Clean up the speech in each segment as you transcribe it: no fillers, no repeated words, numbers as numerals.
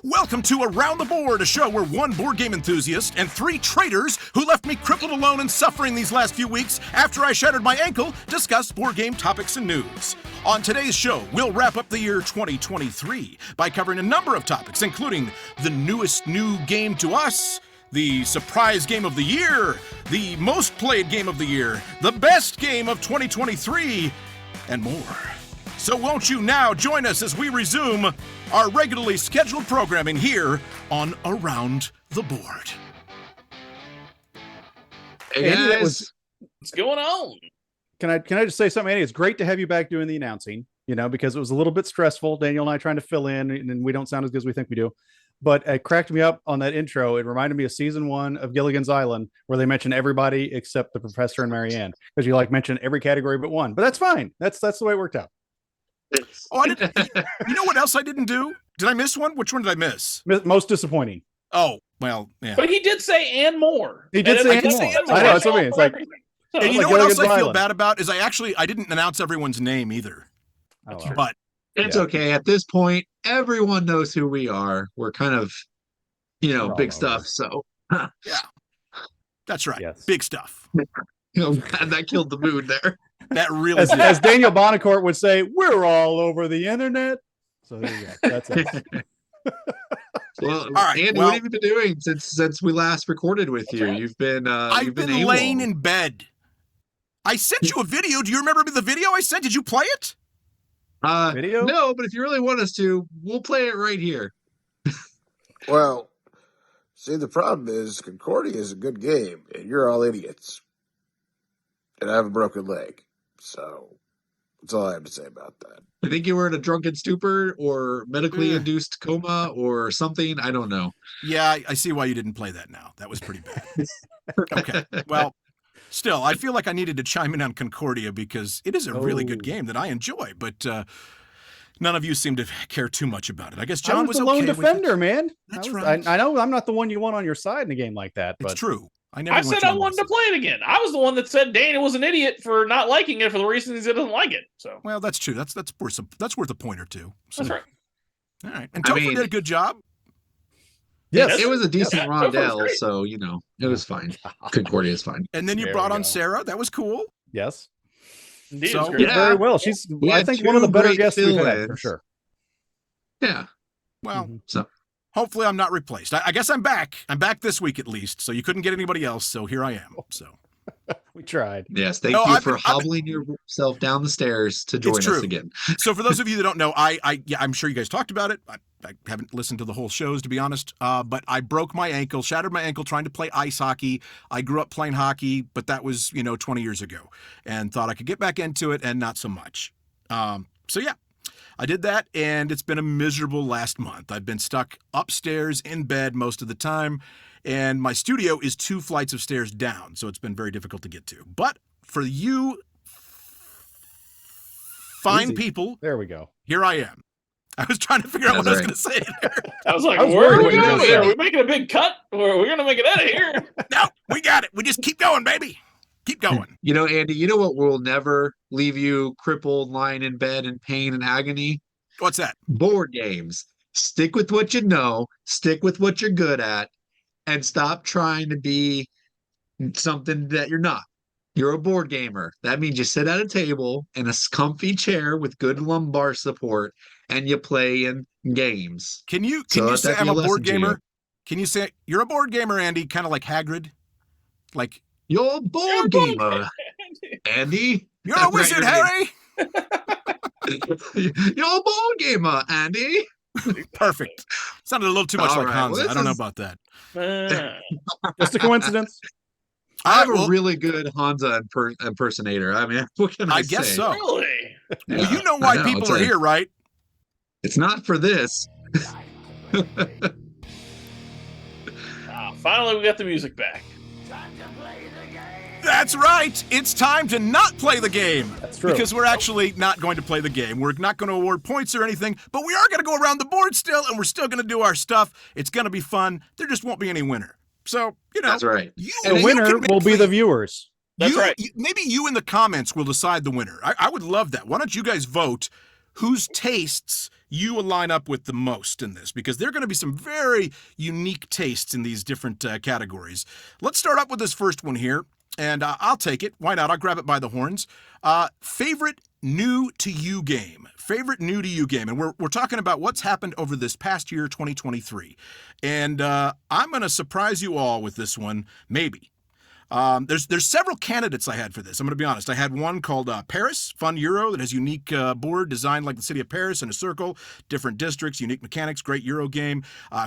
Welcome to Around the Board, a show where one board game enthusiast and three traitors who left me crippled alone and suffering these last few weeks after I shattered my ankle discuss board game topics and news. On today's show, we'll wrap up the year 2023 by covering a number of topics, including the newest new game to us, the surprise game of the year, the most played game of the year, the best game of 2023, and more. So won't you now join us as we resume our regularly scheduled programming here on Around the Board. Hey guys, what's going on? Can I just say something, Andy? It's great to have you back doing the announcing, because it was a little bit stressful. Daniel and I trying to fill in, and we don't sound as good as we think we do. But it cracked me up on that intro. It reminded me of season 1 of Gilligan's Island, where they mention everybody except the professor and Marianne, because you mention every category but one. But that's fine. That's the way it worked out. Oh, I didn't. You know what else I didn't do? Did I miss one? Which one did I miss? Most disappointing. Oh, well, yeah. But he did say and more. He did say and more. I know, that's what I mean. It's like, and you know what else I feel bad about is I didn't announce everyone's name either. Oh, but it's okay. At this point, everyone knows who we are. We're kind of, big stuff. So yeah, that's right. Yes. Big stuff. That killed the mood there. That really as Daniel Bonacourt would say, we're all over the internet. So there you go. That's us. Well, all right, Andy, what have you been doing since we last recorded with you? You've been I've been laying in bed. I sent you a video. Do you remember the video I sent? Did you play it? Video? No, but if you really want us to, we'll play it right here. Well, see, the problem is Concordia is a good game, and you're all idiots. And I have a broken leg. So that's all I have to say about that. I think you were in a drunken stupor or medically induced coma or something. I don't know. Yeah, I see why you didn't play that now. That was pretty bad. Okay. Well, still, I feel like I needed to chime in on Concordia because it is a really good game that I enjoy, but none of you seem to care too much about it. I guess John was the lone okay defender, with it. man. That's right. I know I'm not the one you want on your side in a game like that. But it's true. I said I wanted to play it again. I was the one that said Dana was an idiot for not liking it for the reasons he doesn't like it. So well, that's true. That's worth a point or two. So. That's right. All right, and Topher did a good job. Yes, it was a decent rondelle, so it was fine. Concordia is fine. And then you brought on Sarah. That was cool. Yes, indeed. So, very well. She's I think one of the better guests we've had for sure. Yeah. Well, so. Hopefully I'm not replaced. I guess I'm back. I'm back this week at least. So you couldn't get anybody else. So here I am. So we tried. Yes. Thank you for hobbling yourself down the stairs to join us again. So for those of you that don't know, I'm sure you guys talked about it. I haven't listened to the whole shows, to be honest. But I broke my ankle, shattered my ankle trying to play ice hockey. I grew up playing hockey, but that was, 20 years ago, and thought I could get back into it, and not so much. So yeah. I did that, and it's been a miserable last month. I've been stuck upstairs in bed most of the time, and my studio is 2 flights of stairs down, so it's been very difficult to get to. But for you fine people, there we go. Here I am. I was trying to figure out what I was going to say there. I was like, where are we going? Are we making a big cut, or are we going to make it out of here? No, we got it. We just keep going, baby. Keep going. Andy, you know what will never leave you crippled, lying in bed in pain and agony? What's that? Board games. Stick with what you know, stick with what you're good at, and stop trying to be something that you're not. You're a board gamer. That means you sit at a table in a comfy chair with good lumbar support, and you play in games. Can you say I'm a board gamer? Can you say you're a board gamer, Andy? Kind of like Hagrid? Like... You're a board gamer, Andy. You're a wizard, Harry. You're a board gamer, Andy. Perfect. Sounded a little too much like Hansa. Well, I don't know about that. Just a coincidence. I have a really good Hansa impersonator. I mean, what can I say? I guess so. Really? Yeah, well, you know why people are here, right? It's not for this. Finally, we got the music back. That's right. It's time to not play the game. That's true. Because we're actually not going to play the game. We're not going to award points or anything, but we are going to go around the board still, and we're still going to do our stuff. It's going to be fun. There just won't be any winner. So, that's right. The winner will be the viewers. That's right. Maybe you in the comments will decide the winner. I would love that. Why don't you guys vote whose tastes you will line up with the most in this, because there are going to be some very unique tastes in these different categories. Let's start up with this first one here, and I'll take it. Why not? I'll grab it by the horns. Favorite new to you game. Favorite new to you game. And we're talking about what's happened over this past year, 2023. And I'm going to surprise you all with this one, maybe. There's several candidates I had for this. I'm going to be honest. I had one called Paris, Fun Euro, that has unique board designed like the city of Paris in a circle, different districts, unique mechanics, great Euro game.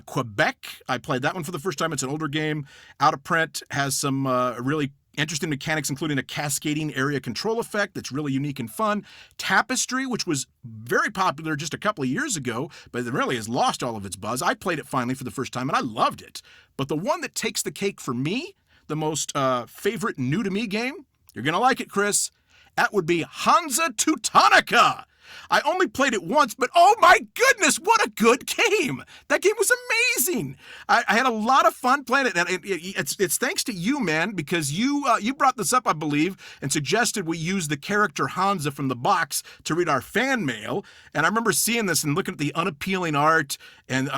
Quebec, I played that one for the first time. It's an older game. Out of print, has some really interesting mechanics, including a cascading area control effect that's really unique and fun. Tapestry, which was very popular just a couple of years ago, but it really has lost all of its buzz. I played it finally for the first time, and I loved it. But the one that takes the cake for me, the most favorite new to me game, you're going to like it, Chris, that would be Hansa Teutonica. I only played it once, but oh my goodness, what a good game. That game was amazing. I had a lot of fun playing it, and it's thanks to you, man, because you brought this up, I believe, and suggested we use the character Hansa from the box to read our fan mail, and I remember seeing this and looking at the unappealing art, and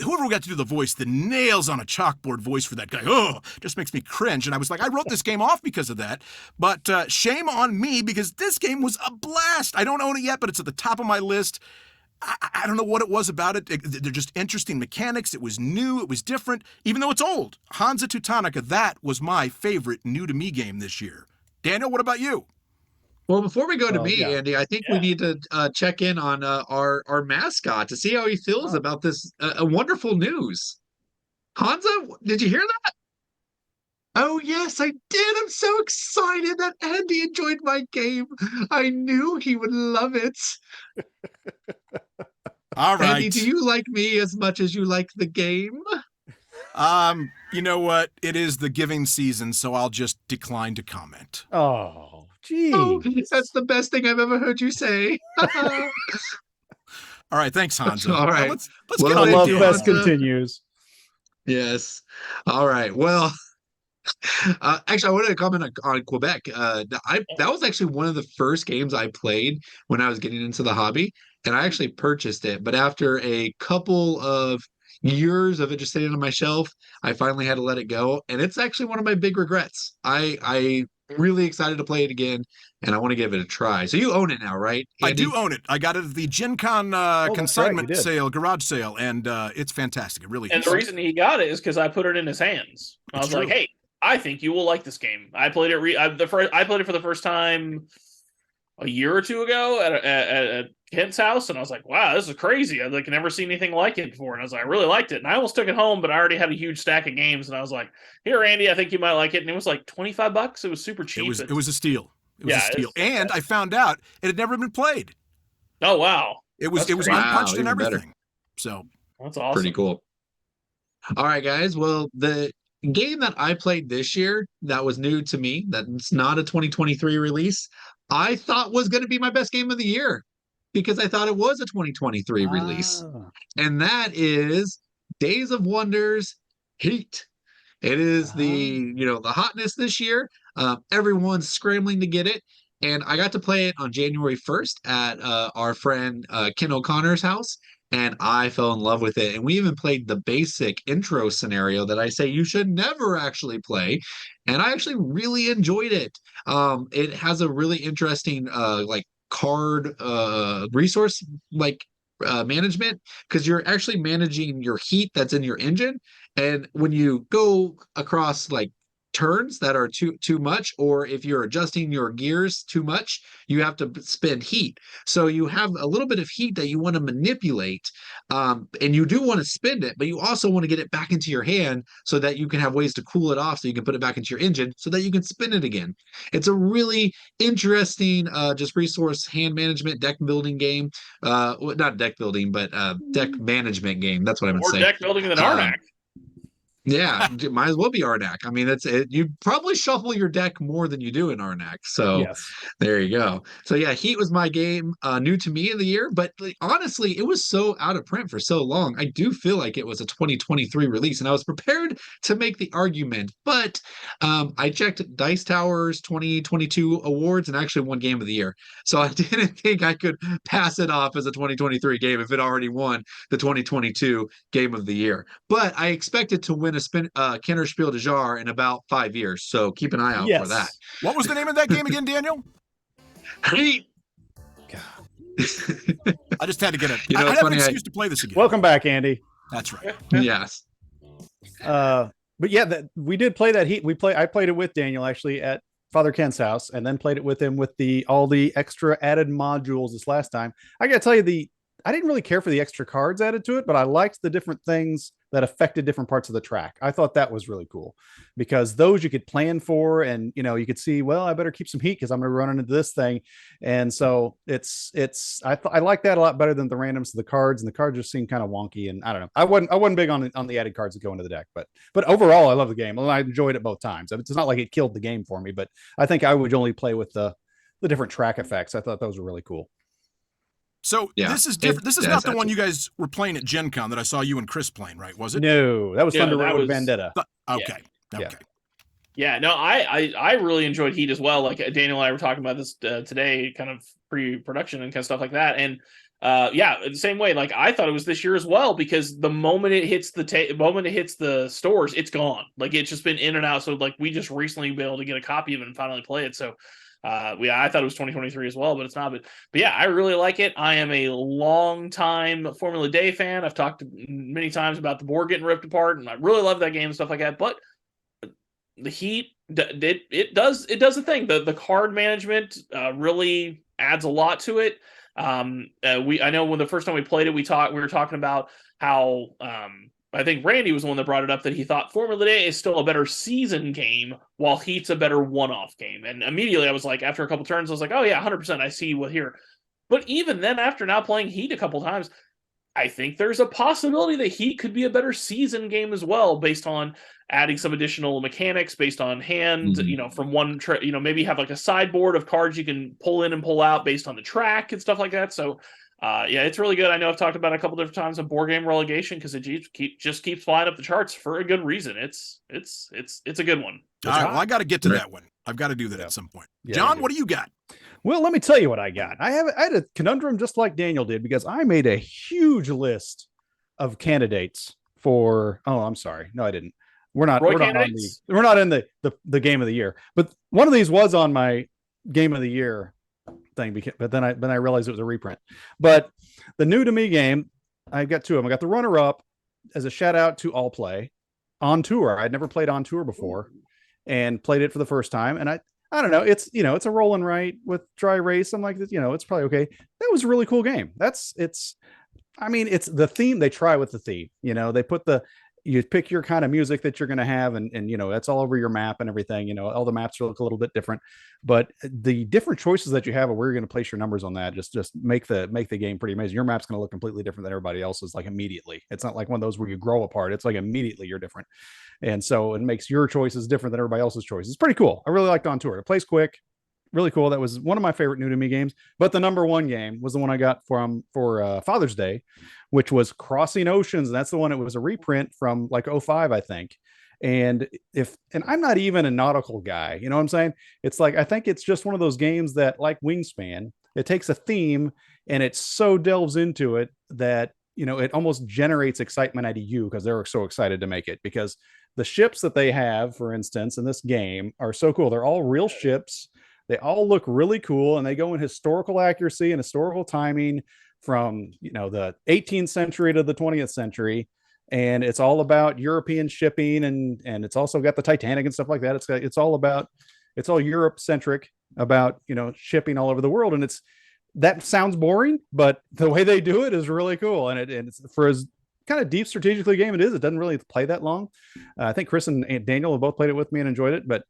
whoever got to do the voice, the nails on a chalkboard voice for that guy, just makes me cringe, and I was like, I wrote this game off because of that, but shame on me, because this game was a blast. I don't own it yet, but it's at the top of my list. I don't know what it was about it. They're just interesting mechanics. It was new. It was different, even though it's old. Hansa Teutonica, that was my favorite new to me game this year. Daniel, what about you? Well, before we go to me, yeah. Andy, I think we need to check in on our mascot to see how he feels about this wonderful news. Hansa, did you hear that? Oh, yes, I did. I'm so excited that Andy enjoyed my game. I knew he would love it. All right. Andy, do you like me as much as you like the game? You know what? It is the giving season, so I'll just decline to comment. Oh, geez. Oh, that's the best thing I've ever heard you say. All right, thanks, Hansa. All right. Now let's Well, get The on love into fest it. continues. Yes. All right. Well, actually, I wanted to comment on Quebec. That was actually one of the first games I played when I was getting into the hobby, and I actually purchased it. But after a couple of years of it just sitting on my shelf, I finally had to let it go, and it's actually one of my big regrets. I'm really excited to play it again, and I want to give it a try. So you own it now, right, I Andy? do own it. I got it at the Gen Con right, consignment you did. sale, garage sale, and it's fantastic. It really And is. the reason he got it is because I put it in his hands. I It's was like, true. "Hey, I think you will like this game." I played it. I played it for the first time a year or two ago at Kent's house, and I was like, "Wow, this is crazy! I've never seen anything like it before." And I was like, "I really liked it." And I almost took it home, but I already had a huge stack of games, and I was like, "Here, Andy, I think you might like it." And it was like $25. It was super cheap. It was a steal. It was Yeah, a steal. it's And I found out it had never been played. Oh wow, It was That's great. unpunched and Wow, even better. everything. So that's awesome. Pretty cool. All right, guys. Well, the game that I played this year that was new to me, that's not a 2023 release, I thought was going to be my best game of the year because I thought it was a 2023 release. Ah. And that is Days of Wonders Heat. It is the hotness this year. Everyone's scrambling to get it. And I got to play it on January 1st at our friend Ken O'Connor's house, and I fell in love with it. And we even played the basic intro scenario that I say you should never actually play, and I actually really enjoyed it. It has a really interesting card resource management, because you're actually managing your heat that's in your engine, and when you go across turns that are too much, or if you're adjusting your gears too much, you have to spend heat. So you have a little bit of heat that you want to manipulate, and you do want to spend it, but you also want to get it back into your hand so that you can have ways to cool it off, so you can put it back into your engine so that you can spin it again. It's a really interesting just resource hand management deck building game. Not deck building, but deck management game. That's what I meant to More say. deck building than Arnak. Yeah, might as well be Arnak. I mean, that's it. You probably shuffle your deck more than you do in Arnak. So Yes. there you go. So yeah, Heat was my game, new to me in the year, but like, honestly, it was so out of print for so long. I do feel like it was a 2023 release, and I was prepared to make the argument, but I checked Dice Tower's 2022 awards and actually won Game of the Year. So I didn't think I could pass it off as a 2023 game if it already won the 2022 Game of the Year. But I expect it to win a Kenner Spiel de Jar in about 5 years. So keep an eye out for that. Yes. What was the name of that game again, Daniel? Heat. I just had to get it. You know, I it's have an funny, excuse to play this again. Welcome back, Andy. That's right. Yes. But yeah, we did play that Heat. I played it with Daniel actually at Father Ken's house, and then played it with him with all the extra added modules this last time. I gotta tell you, I didn't really care for the extra cards added to it, but I liked the different things that affected different parts of the track. I thought that was really cool because those you could plan for, and you could see, well, I better keep some heat because I'm going to run into this thing. And so I like that a lot better than the randoms of the cards, and the cards just seem kind of wonky. And I don't know. I wasn't big on the added cards that go into the deck, but overall I love the game. And I enjoyed it both times. It's not like it killed the game for me, but I think I would only play with the different track effects. I thought those were really cool. So Yeah, this is different. This is not the one you guys were playing at Gen Con that I saw you and Chris playing, right? Was it? No, that was Yeah, Thunder that Road was- Vendetta. Okay. Yeah. Okay. Yeah, no, I really enjoyed Heat as well. Like Daniel and I were talking about this today, kind of pre-production and kind of stuff like that. And yeah, the same way. Like I thought it was this year as well because the moment it hits the stores, it's gone. Like it's just been in and out. So like we just recently been able to get a copy of it and finally play it. So I thought it was 2023 as well, but it's not. But yeah, I really like it. I am a long time Formula Day fan. I've talked many times about the board getting ripped apart, and I really love that game and stuff like that. But the Heat, it does a thing. The card management really adds a lot to it. I know when the first time we played it, we were talking about how I think Randy was the one that brought it up that he thought Formula Day is still a better season game while Heat's a better one-off game. And immediately I was like, after a couple turns, I was like, oh yeah, 100%. I see what here. But even then, after now playing Heat a couple times, I think there's a possibility that Heat could be a better season game as well, based on adding some additional mechanics based on hand, from one, maybe have like a sideboard of cards you can pull in and pull out based on the track and stuff like that. So yeah, it's really good. I know I've talked about it a couple different times on board game relegation because it just keeps flying up the charts for a good reason. It's a good one. All right. Well, I got to get to that one. I've got to do that at some point. Yeah, John, what do you got? Well, let me tell you what I got. I had a conundrum just like Daniel did because I made a huge list of candidates for. Oh, I'm sorry. No, I didn't. We're not in the game of the year. But one of these was on my game of the year thing. But then I realized it was a reprint. But the new to me game, I got two of them. I got the runner up as a shout out to All Play on tour. I'd never played on tour before and played it for the first time. And I don't know. It's a roll and write with dry race. I'm like, it's probably okay. That was a really cool game. It's the theme. They try with the theme, they put you pick your kind of music that you're going to have. And that's all over your map and everything, all the maps look a little bit different, but the different choices that you have of where you're going to place your numbers on that, just make the game pretty amazing. Your map's going to look completely different than everybody else's. Like immediately. It's not like one of those where you grow apart. It's like immediately you're different. And so it makes your choices different than everybody else's choices. It's pretty cool. I really liked On Tour. It plays quick, really cool. That was one of my favorite new to me games. But the number one game was the one I got for Father's Day, which was Crossing Oceans. And that's the one. It was a reprint from like 2005, I think. And I'm not even a nautical guy, you know what I'm saying? It's like, I think it's just one of those games that, like Wingspan, it takes a theme and it so delves into it that, it almost generates excitement out of you because they're so excited to make it, because the ships that they have, for instance, in this game are so cool. They're all real ships. They all look really cool, and they go in historical accuracy and historical timing from, the 18th century to the 20th century. And it's all about European shipping, and it's also got the Titanic and stuff like that. It's all Europe centric about, shipping all over the world. And that sounds boring, but the way they do it is really cool. And it's for as kind of deep strategically game it is, it doesn't really play that long. I think Chris and Daniel have both played it with me and enjoyed it, but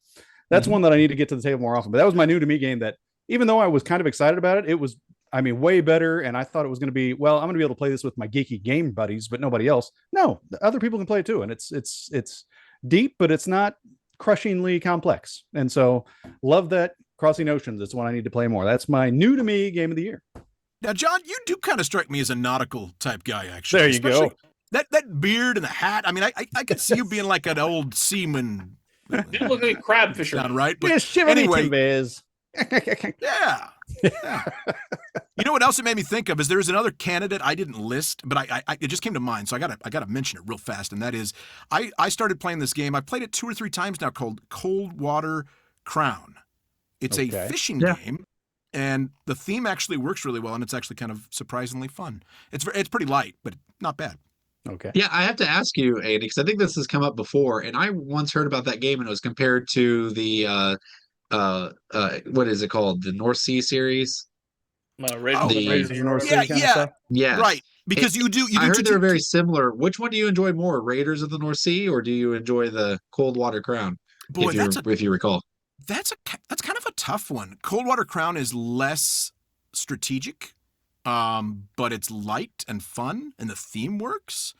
that's one that I need to get to the table more often. But that was my new to me game that, even though I was kind of excited about it, it was I mean, way better. And I thought it was going to be, well, I'm going to be able to play this with my geeky game buddies, but nobody else. No, other people can play it too. And it's deep, but it's not crushingly complex. And so love that Crossing Oceans. It's one I need to play more. That's my new to me game of the year. Now, John, you do kind of strike me as a nautical type guy, actually. There you go. That beard and the hat. I mean, I could see you being like an old seaman. You look like a crab fisher. Not right, but Yes, anyway, Timbers. yeah. You know what else it made me think of is there is another candidate I didn't list, but I it just came to mind, so I gotta mention it real fast, and that is I started playing this game. I've played it 2 or 3 times now, called Cold Water Crown. It's a fishing game, and the theme actually works really well, and it's actually kind of surprisingly fun. It's pretty light, but not bad. Okay. Yeah, I have to ask you, Andy, because I think this has come up before, and I once heard about that game, and it was compared to the what is it called? The North Sea series? Raiders of the North Sea. Yes. Right. Because I heard they're very similar. Which one do you enjoy more, Raiders of the North Sea, or do you enjoy the Cold Water Crown? Boy, if you recall. That's kind of a tough one. Cold Water Crown is less strategic, but it's light and fun, and the theme works.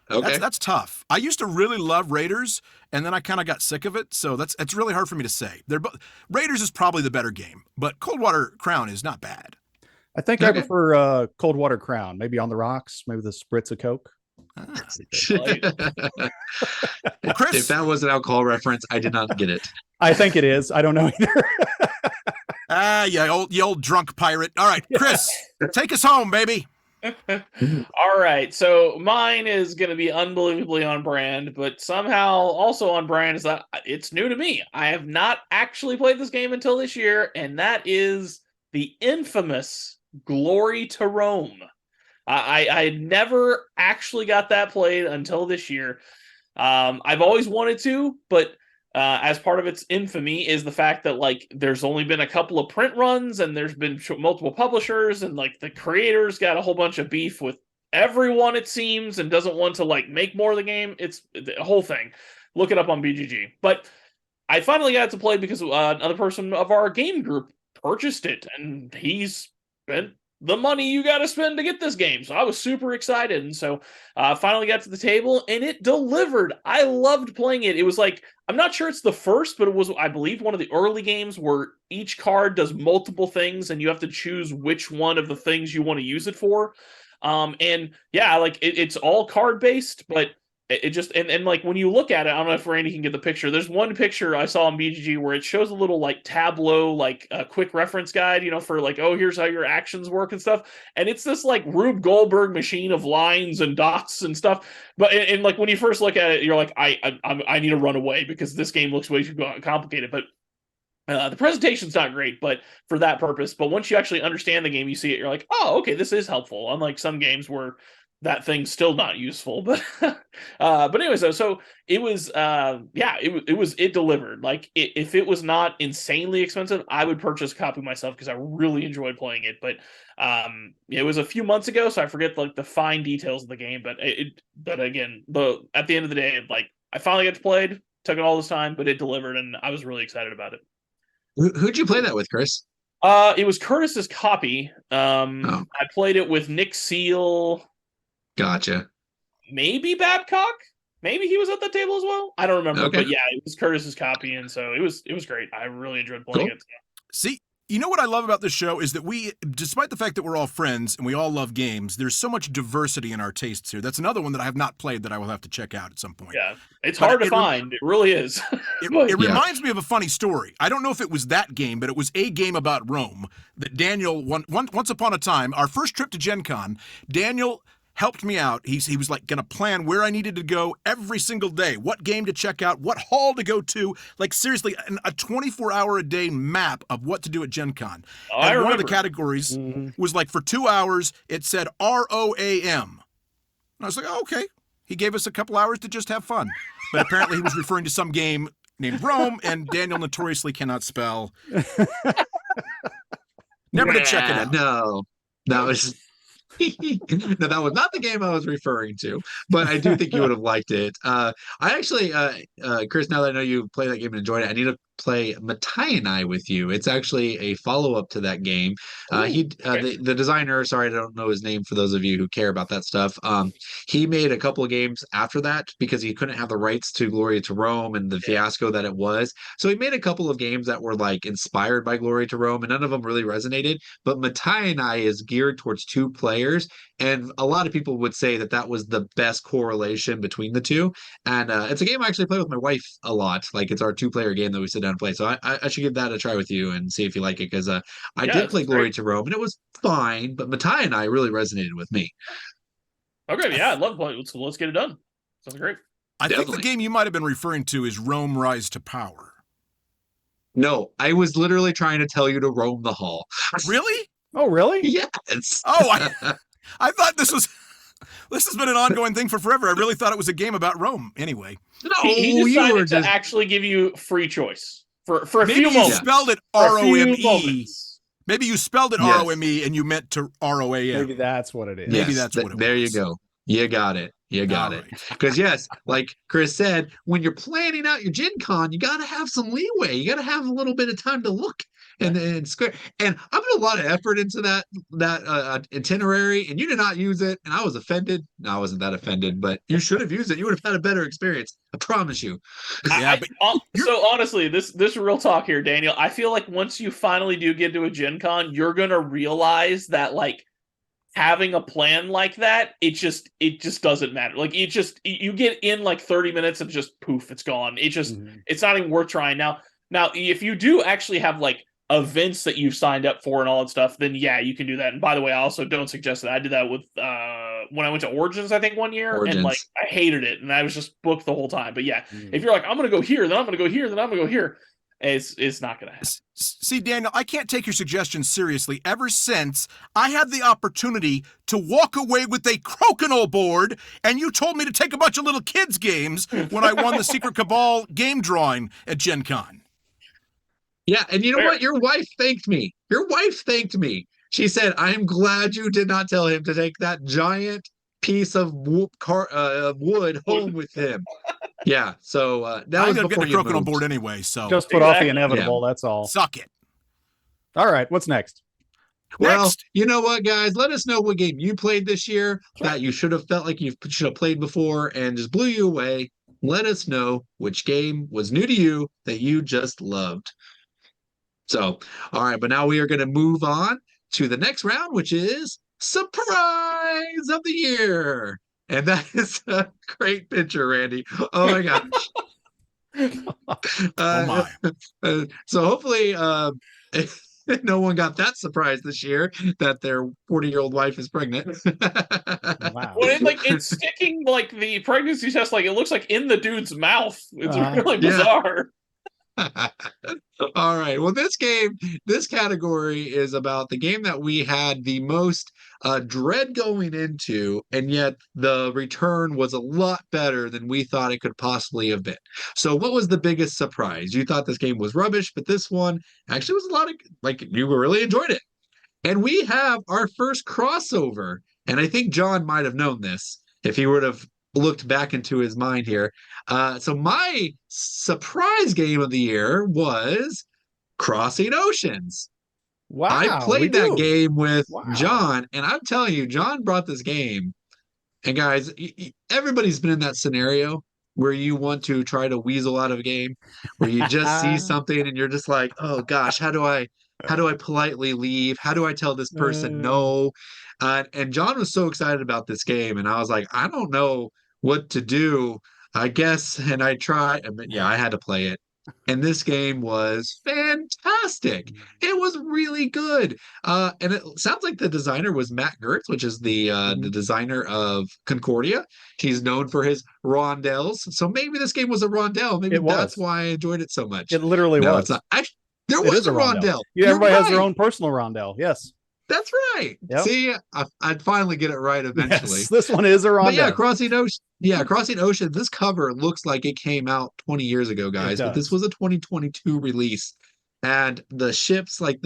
Okay. That's tough. I used to really love Raiders, and then I kind of got sick of it. So it's really hard for me to say. Raiders is probably the better game, but Cold Water Crown is not bad. I think I prefer Cold Water Crown. Maybe on the rocks, maybe the spritz of Coke. Well, Chris, if that was an alcohol reference, I did not get it. I think it is. I don't know either. You old drunk pirate. All right, Chris, take us home, baby. All right, so mine is going to be unbelievably on brand, but somehow also on brand is that it's new to me. I have not actually played this game until this year, and that is the infamous Glory to Rome. I never actually got that played until this year. I've always wanted to, but as part of its infamy is the fact that like there's only been a couple of print runs and there's been multiple publishers, and like the creators got a whole bunch of beef with everyone, it seems, and doesn't want to like make more of the game. It's the whole thing. Look it up on BGG. But I finally got to play because another person of our game group purchased it, and he's spent the money you got to spend to get this game. So I was super excited. And so finally got to the table, and it delivered. I loved playing it. It was like, I'm not sure it's the first, but it was, I believe, one of the early games where each card does multiple things and you have to choose which one of the things you want to use it for. And yeah, like it's all card based, but it just, and like when you look at it, I don't know if Randy can get the picture. There's one picture I saw on BGG where it shows a little like tableau, like a quick reference guide, for like, oh, here's how your actions work and stuff. And it's this like Rube Goldberg machine of lines and dots and stuff. But and like when you first look at it, you're like, I need to run away because this game looks way too complicated. But the presentation's not great, but for that purpose. But once you actually understand the game, you see it, you're like, oh, okay, this is helpful. Unlike some games where that thing's still not useful, but anyways, so it was, it delivered. Like if it was not insanely expensive, I would purchase a copy myself because I really enjoyed playing it. But it was a few months ago, so I forget like the fine details of the game. But but again, at the end of the day, like I finally got to play it. Took it all this time, but it delivered, and I was really excited about it. Who'd you play that with, Chris? It was Curtis's copy. I played it with Nick Seal. Gotcha. Maybe Babcock. Maybe he was at that table as well. I don't remember, but yeah, it was Curtis's copy, and so it was great. I really enjoyed playing it. See, you know what I love about this show is that we, despite the fact that we're all friends and we all love games, there's so much diversity in our tastes here. That's another one that I have not played that I will have to check out at some point. Yeah, it's hard to find. It really is. It reminds me of a funny story. I don't know if it was that game, but it was a game about Rome that Daniel, once upon a time, our first trip to Gen Con, Daniel helped me out. He was like going to plan where I needed to go every single day, what game to check out, what hall to go to, like seriously, a 24-hour-a-day map of what to do at Gen Con. And one of the categories was like for 2 hours, it said ROAM. And I was like, oh, okay. He gave us a couple hours to just have fun. But apparently he was referring to some game named Rome, and Daniel notoriously cannot spell. Never to check it out. No, that was... No, that was not the game I was referring to, but I do think you would have liked it. I actually, Chris, now that I know you played that game and enjoyed it, I need to play Matai and I with you. It's actually a follow-up to that game. The designer, sorry, I don't know his name for those of you who care about that stuff. He made a couple of games after that because he couldn't have the rights to Gloria to Rome and the fiasco that it was. So he made a couple of games that were like inspired by Gloria to Rome, and none of them really resonated. But Matai and I is geared towards 2 players, and a lot of people would say that that was the best correlation between the two. And it's a game I actually play with my wife a lot. Like it's our 2-player game that we sit down and play. So I should give that a try with you and see if you like it, because I did play Glory to Rome and it was fine, but Matai and I really resonated with me. Okay, yeah, I'd love to play. Let's get it done. Sounds great. I think the game you might have been referring to is Rome Rise to Power. No, I was literally trying to tell you to roam the hall. Really? Oh, really? Yes. Oh, I thought this has been an ongoing thing for forever. I really thought it was a game about Rome. Anyway. No, he decided to actually give you free choice for a few moments. Maybe you spelled it R-O-M-E. Maybe you spelled it R-O-M-E and you meant to R-O-A-M. Maybe that's what it is. Yes, Maybe that's what it was. There you go. You got it. You got it. Because yes, like Chris said, when you're planning out your Gen Con, you got to have some leeway. You got to have a little bit of time to look and square. And I put a lot of effort into that itinerary, and you did not use it. And I was offended. No, I wasn't that offended, but you should have used it. You would have had a better experience. I promise you. Yeah, so honestly, this real talk here, Daniel. I feel like once you finally do get to a Gen Con, you're gonna realize that like having a plan like that, it just doesn't matter. Like you get in like 30 minutes and just poof, it's gone. It's not even worth trying. Now if you do actually have like events that you've signed up for and all that stuff, then yeah, you can do that. And by the way, I also don't suggest that. I did that with when I went to Origins, I think 1 year, and like I hated it, and I was just booked the whole time. But yeah, if you're like, I'm gonna go here, then I'm gonna go here, then I'm gonna go here, it's not gonna happen. See, Daniel, I can't take your suggestions seriously ever since I had the opportunity to walk away with a Crokinole board, and you told me to take a bunch of little kids' games when I won the Secret Cabal game drawing at Gen Con. Yeah, and you know what? Your wife thanked me. She said, I'm glad you did not tell him to take that giant piece of wood home with him. Yeah, so that was before you moved. Crokinole board anyway, so just put off the inevitable. That's all. Suck it. All right, what's next? Well, you know what, guys? Let us know what game you played this year that you should have felt like you should have played before and just blew you away. Let us know which game was new to you that you just loved. So, all right, but now we are going to move on to the next round, which is Surprise of the Year. And that is a great picture, Randy. Oh, my gosh. So hopefully no one got that surprise this year that their 40-year-old wife is pregnant. Wow. Well, it's sticking like the pregnancy test, like it looks like in the dude's mouth. It's really bizarre. All right. Well, this category is about the game that we had the most dread going into, and yet the return was a lot better than we thought it could possibly have been. So what was the biggest surprise? You thought this game was rubbish, but this one actually was a lot of, like, you really enjoyed it. And we have our first crossover, and I think John might have known this if he would have looked back into his mind here. So my surprise game of the year was Crossing Oceans. Wow. I played that game with John, and I'm telling you, John brought this game. And guys, everybody's been in that scenario where you want to try to weasel out of a game, where you just see something and you're just like, oh gosh, how do I politely leave? How do I tell this person no? And John was so excited about this game, and I was like, I don't know what to do, I guess. And I tried. Yeah, I had to play it. And this game was fantastic. It was really good. And it sounds like the designer was Matt Gertz, which is the designer of Concordia. He's known for his rondels. So maybe this game was a rondel. Maybe that's why I enjoyed it so much. It literally was. It's not. There was a rondel. Yeah, everybody has their own personal rondel. Yes. That's right. Yep. See, I'd finally get it right eventually. Yes, this one is a rondel. But yeah, Crossing Ocean. Yeah, Crossing Ocean. This cover looks like it came out 20 years ago, guys. But this was a 2022 release, and the ships, like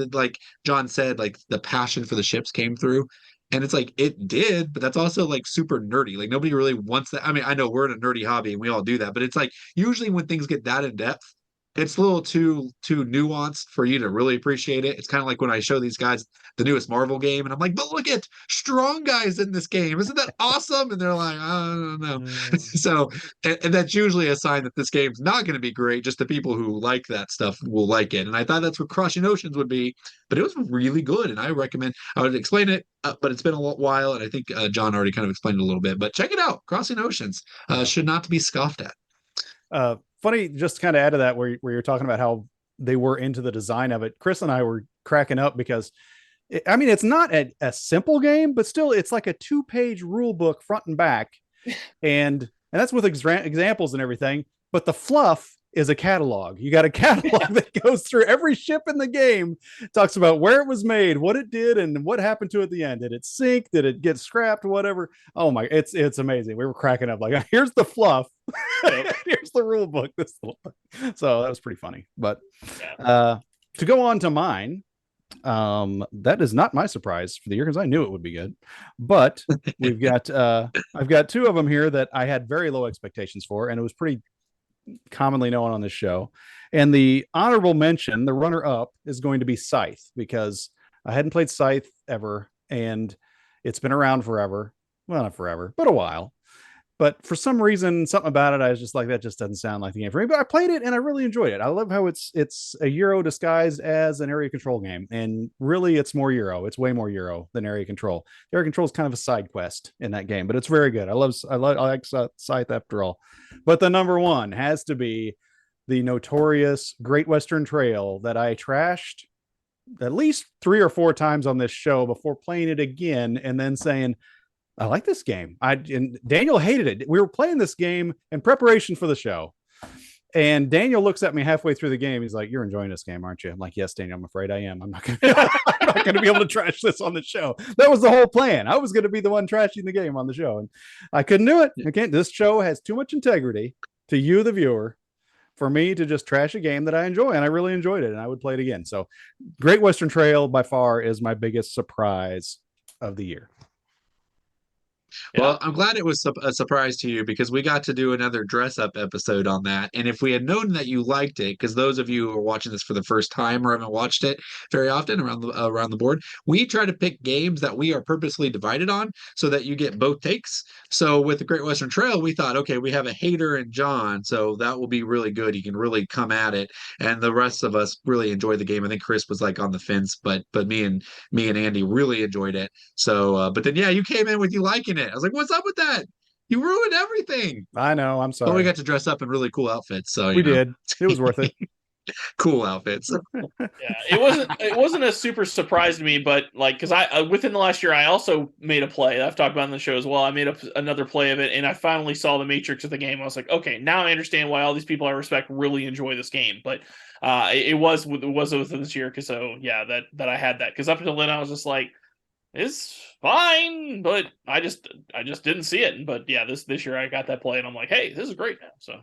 John said, like the passion for the ships came through, and it's like it did. But that's also like super nerdy. Like nobody really wants that. I mean, I know we're in a nerdy hobby and we all do that, but it's like usually when things get that in depth, it's a little too nuanced for you to really appreciate it. It's kind of like when I show these guys the newest Marvel game, and I'm like, but look at strong guys in this game. Isn't that awesome? And they're like, I don't know. So, and that's usually a sign that this game's not going to be great. Just the people who like that stuff will like it. And I thought that's what Crossing Oceans would be, but it was really good. And I would explain it, but it's been a while. And I think John already kind of explained it a little bit, but check it out. Crossing Oceans should not be scoffed at. Funny, just to kind of add to that, where you're talking about how they were into the design of it. Chris and I were cracking up because it's not a simple game, but still it's like a 2-page rule book front and back. And that's with examples and everything. But the fluff is a catalog. You got a catalog that goes through every ship in the game, talks about where it was made, what it did, and what happened to it at the end. Did it sink? Did it get scrapped? Whatever. Oh my, it's amazing. We were cracking up like, here's the fluff. Here's the rule book. So that was pretty funny. But to go on to mine, that is not my surprise for the year because I knew it would be good. But we've got I've got 2 of them here that I had very low expectations for, and it was pretty commonly known on this show. And the honorable mention, the runner-up, is going to be Scythe, because I hadn't played Scythe ever, and it's been around forever. Well, not forever, but a while. But for some reason, something about it, I was just like, that just doesn't sound like the game for me. But I played it and I really enjoyed it. I love how it's a Euro disguised as an area control game. And really, it's more Euro. It's way more Euro than area control. The area control is kind of a side quest in that game, but it's very good. I like Scythe after all. But the number one has to be the notorious Great Western Trail that I trashed at least 3 or 4 times on this show before playing it again and then saying, I like this game. And Daniel hated it. We were playing this game in preparation for the show. And Daniel looks at me halfway through the game. He's like, you're enjoying this game, aren't you? I'm like, yes, Daniel, I'm afraid I am. I'm not going to be able to trash this on the show. That was the whole plan. I was going to be the one trashing the game on the show. And I couldn't do it. I can't. This show has too much integrity to you, the viewer, for me to just trash a game that I enjoy. And I really enjoyed it. And I would play it again. So Great Western Trail by far is my biggest surprise of the year. Well, I'm glad it was a surprise to you because we got to do another dress up episode on that. And if we had known that you liked it, because those of you who are watching this for the first time or haven't watched it very often around the board, we try to pick games that we are purposely divided on so that you get both takes. So with the Great Western Trail, we thought, okay, we have a hater in John, so that will be really good. He can really come at it, and the rest of us really enjoyed the game. I think Chris was like on the fence, but me and Andy really enjoyed it. So, but then you came in with you liking it. I was like, what's up with that? You ruined everything. I know. I'm sorry. But we got to dress up in really cool outfits. So we did. It was worth it. Cool outfits. It wasn't a super surprise to me, but like, because I within the last year, I also made a play that I've talked about in the show as well. I made another play of it, and I finally saw the matrix of the game. I was like, okay, now I understand why all these people I respect really enjoy this game. But it was within this year, because that I had that, because up until then I was just like, it's fine, but I just didn't see it. But yeah, this year I got that play, and I'm like, hey, this is great now.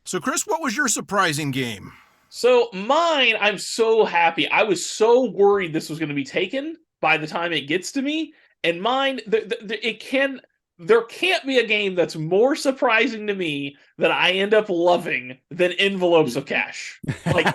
So Chris, what was your surprising game? So mine, I'm so happy. I was so worried this was going to be taken by the time it gets to me. And mine, there can't be a game that's more surprising to me that I end up loving than Envelopes of Cash. Like,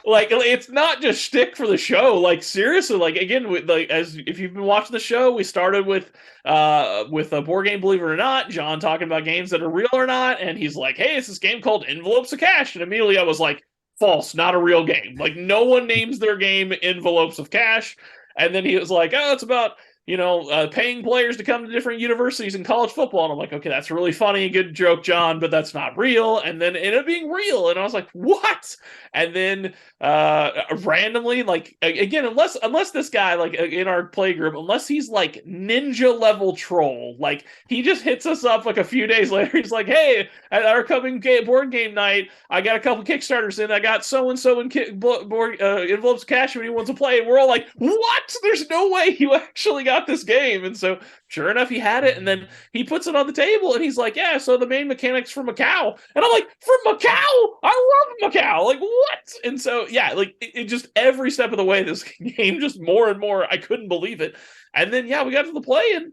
like it's not just shtick for the show. Like seriously, like again, as if you've been watching the show, we started with a board game, Believe It or Not, John talking about games that are real or not, and he's like, "Hey, it's this game called Envelopes of Cash," and immediately I was like, "False, not a real game." Like no one names their game Envelopes of Cash, and then he was like, "Oh, it's about." Paying players to come to different universities in college football. And I'm like, okay, that's really funny. Good joke, John, but that's not real. And then it ended up being real. And I was like, what? And then randomly, like, again, unless this guy, like in our play group, unless he's like ninja level troll, like he just hits us up like a few days later. He's like, hey, at our coming board game night, I got a couple Kickstarters in. I got so-and-so in Envelopes Cash when he wants to play. And we're all like, what? There's no way you actually got this game. And so sure enough, he had it, and then he puts it on the table and he's like, yeah, so the main mechanic's from Macau. And I'm like, from Macau? I love Macau. Like, what? And so yeah, like it just every step of the way, this game just more and more, I couldn't believe it. And then we got to the play, and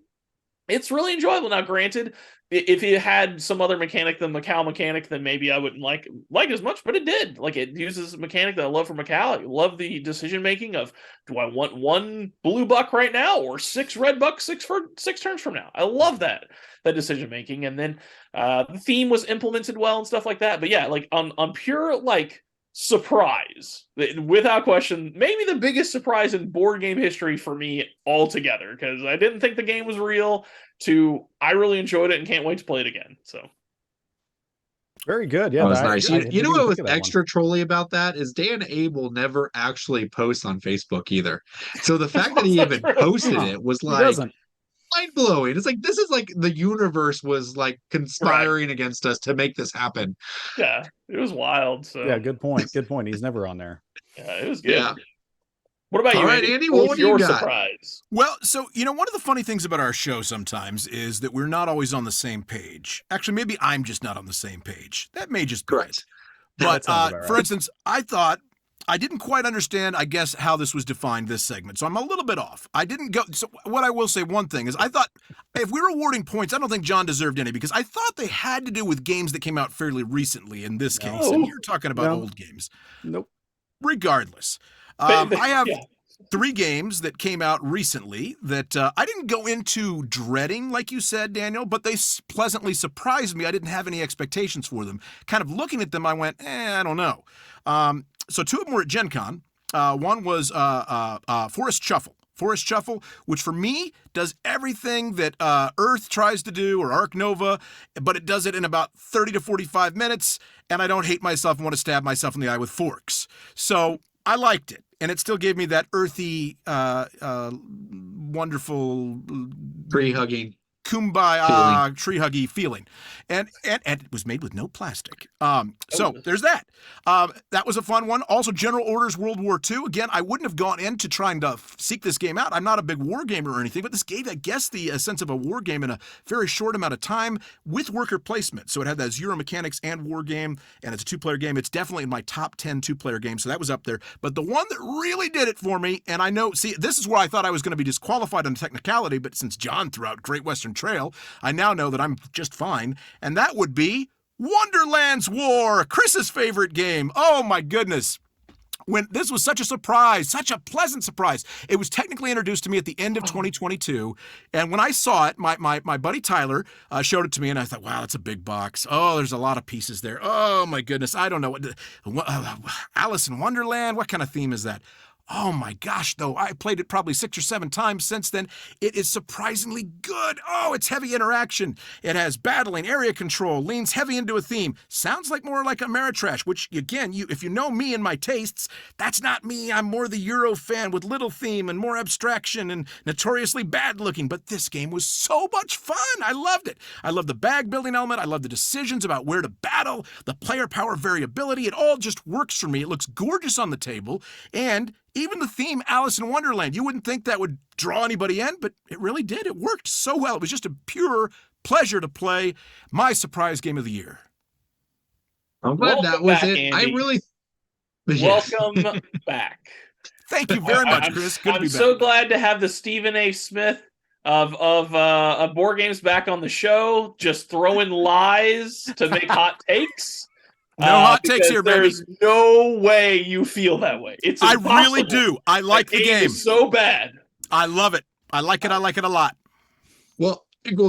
it's really enjoyable. Now, granted, if it had some other mechanic than Macau mechanic, then maybe I wouldn't like as much. But it did. Like, it uses a mechanic that I love from Macau. I love the decision making of, do I want 1 blue buck right now or 6 red bucks 6 turns from now? I love that decision making. And then the theme was implemented well and stuff like that. But yeah, like on pure like surprise, without question, maybe the biggest surprise in board game history for me altogether, because I didn't think the game was real, to I really enjoyed it and can't wait to play it again. So very good. Yeah, That was nice. You know what was one. extra trolly about that is Dan Abel never actually posts on Facebook either. So the fact that he even posted it was like mind blowing. It's like, this is like the universe was like conspiring against us to make this happen. Yeah, it was wild. So yeah, good point. Good point. He's never on there. Yeah, it was good. Yeah. What about you, Andy? What was your got? surprise? Well, so, one of the funny things about our show sometimes is that we're not always on the same page. Actually, maybe I'm just not on the same page. That may just be Correct. it. But right. for instance, I thought I didn't quite understand, I guess, how this was defined this segment. So I'm a little bit off. I didn't go. So what I will say, one thing is, I thought if we were awarding points, I don't think John deserved any, because I thought they had to do with games that came out fairly recently in this case. And you're talking about old games. Nope. Regardless, I have 3 games that came out recently that I didn't go into dreading, like you said, Daniel, but they pleasantly surprised me. I didn't have any expectations for them. Kind of looking at them, I went, I don't know. So 2 of them were at Gen Con. One was Forest Shuffle. Forest Shuffle, which for me does everything that Earth tries to do, or Arc Nova, but it does it in about 30 to 45 minutes, and I don't hate myself and want to stab myself in the eye with forks. So I liked it, and it still gave me that earthy, wonderful, Tree-hugging. kumbaya, tree-huggy feeling. And it was made with no plastic. So there's that. That was a fun one. Also, General Orders World War II. Again, I wouldn't have gone into trying to seek this game out. I'm not a big war gamer or anything, but this gave, I guess, the sense of a war game in a very short amount of time with worker placement. So it had that Euro mechanics and war game, and it's a 2-player game. It's definitely in my top 10 2-player games, so that was up there. But the one that really did it for me, and I know, see, this is where I thought I was going to be disqualified on technicality, but since John threw out Great Western Trail, I now know that I'm just fine, and that would be Wonderland's War, Chris's favorite game. Oh my goodness. When this was such a surprise, such a pleasant surprise. It was technically introduced to me at the end of 2022, and when I saw it, my buddy Tyler showed it to me, and I thought, wow, that's a big box. Oh, there's a lot of pieces there. Oh my goodness, I don't know what Alice in Wonderland. What kind of theme is that? Oh my gosh, though, I played it probably 6 or 7 times since then. It is surprisingly good. Oh, it's heavy interaction. It has battling, area control, leans heavy into a theme. Sounds like more like Ameritrash, which, again, if you know me and my tastes, that's not me. I'm more the Euro fan with little theme and more abstraction and notoriously bad looking. But this game was so much fun. I loved it. I love the bag building element. I love the decisions about where to battle, the player power variability. It all just works for me. It looks gorgeous on the table. And even the theme, Alice in Wonderland, you wouldn't think that would draw anybody in, but it really did. It worked so well. It was just a pure pleasure to play. My surprise game of the year. I'm glad that was it. Andy. I really... Welcome back. Thank you very much, Chris. Good to be I'm back. so glad to have the Stephen A. Smith of board games back on the show, just throwing lies to make hot takes. No hot takes here, baby. There's no way you feel that way. It's I impossible. really do. I like the game. Is so bad. I love it. I like it. I like it a lot. Well,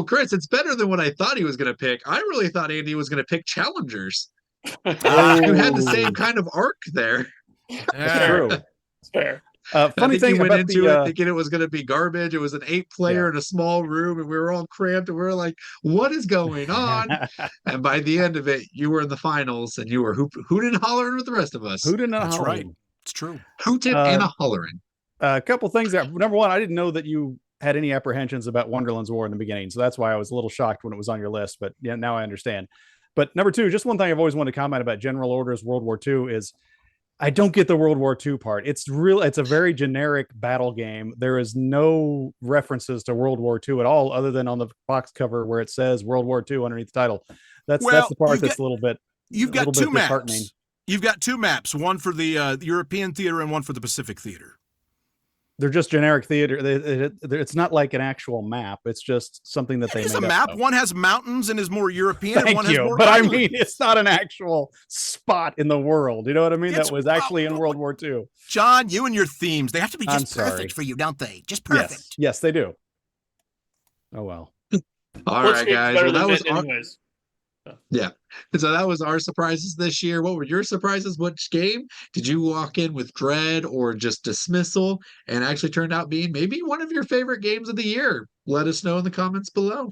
Chris, it's better than what I thought he was going to pick. I really thought Andy was going to pick Challengers. You had the same kind of arc there. That's true. It's fair. Funny thing you went about into the, it thinking it was going to be garbage. It was an 8-player in a small room, and we were all cramped, and we were like, "What is going on?" And by the end of it, you were in the finals, and you were hooting and hollering with the rest of us. Hooting and That's hollering. right. It's true. Hooting and a hollering. A couple things there. Number one, I didn't know that you had any apprehensions about Wonderland's War in the beginning, so that's why I was a little shocked when it was on your list. But yeah, now I understand. But number two, just one thing I've always wanted to comment about General Orders World War II is I don't get the World War II part. It's a very generic battle game. There is no references to World War II at all, other than on the box cover where it says World War II underneath the title. That's the part that's a little bit. You've got 2 maps. You've got 2 maps, one for the European theater and one for the Pacific theater. They're just generic theater. It's not like an actual map. It's just something that they It is made a up map. of. One has mountains and is more European, and Thank one has you, more but I islands. mean, it's not an actual spot in the world. You know what I mean? It's- That was actually in World War II. John, you and your themes, they have to be I'm just sorry. perfect for you, don't they? Just perfect. Yes, they do. Oh well. All Which right, game's guys. better Well, than that was Mint our, anyways. so that was our surprises this year. What were your surprises? Which game did you walk in with dread or just dismissal and actually turned out being maybe one of your favorite games of the year? Let us know in the comments below.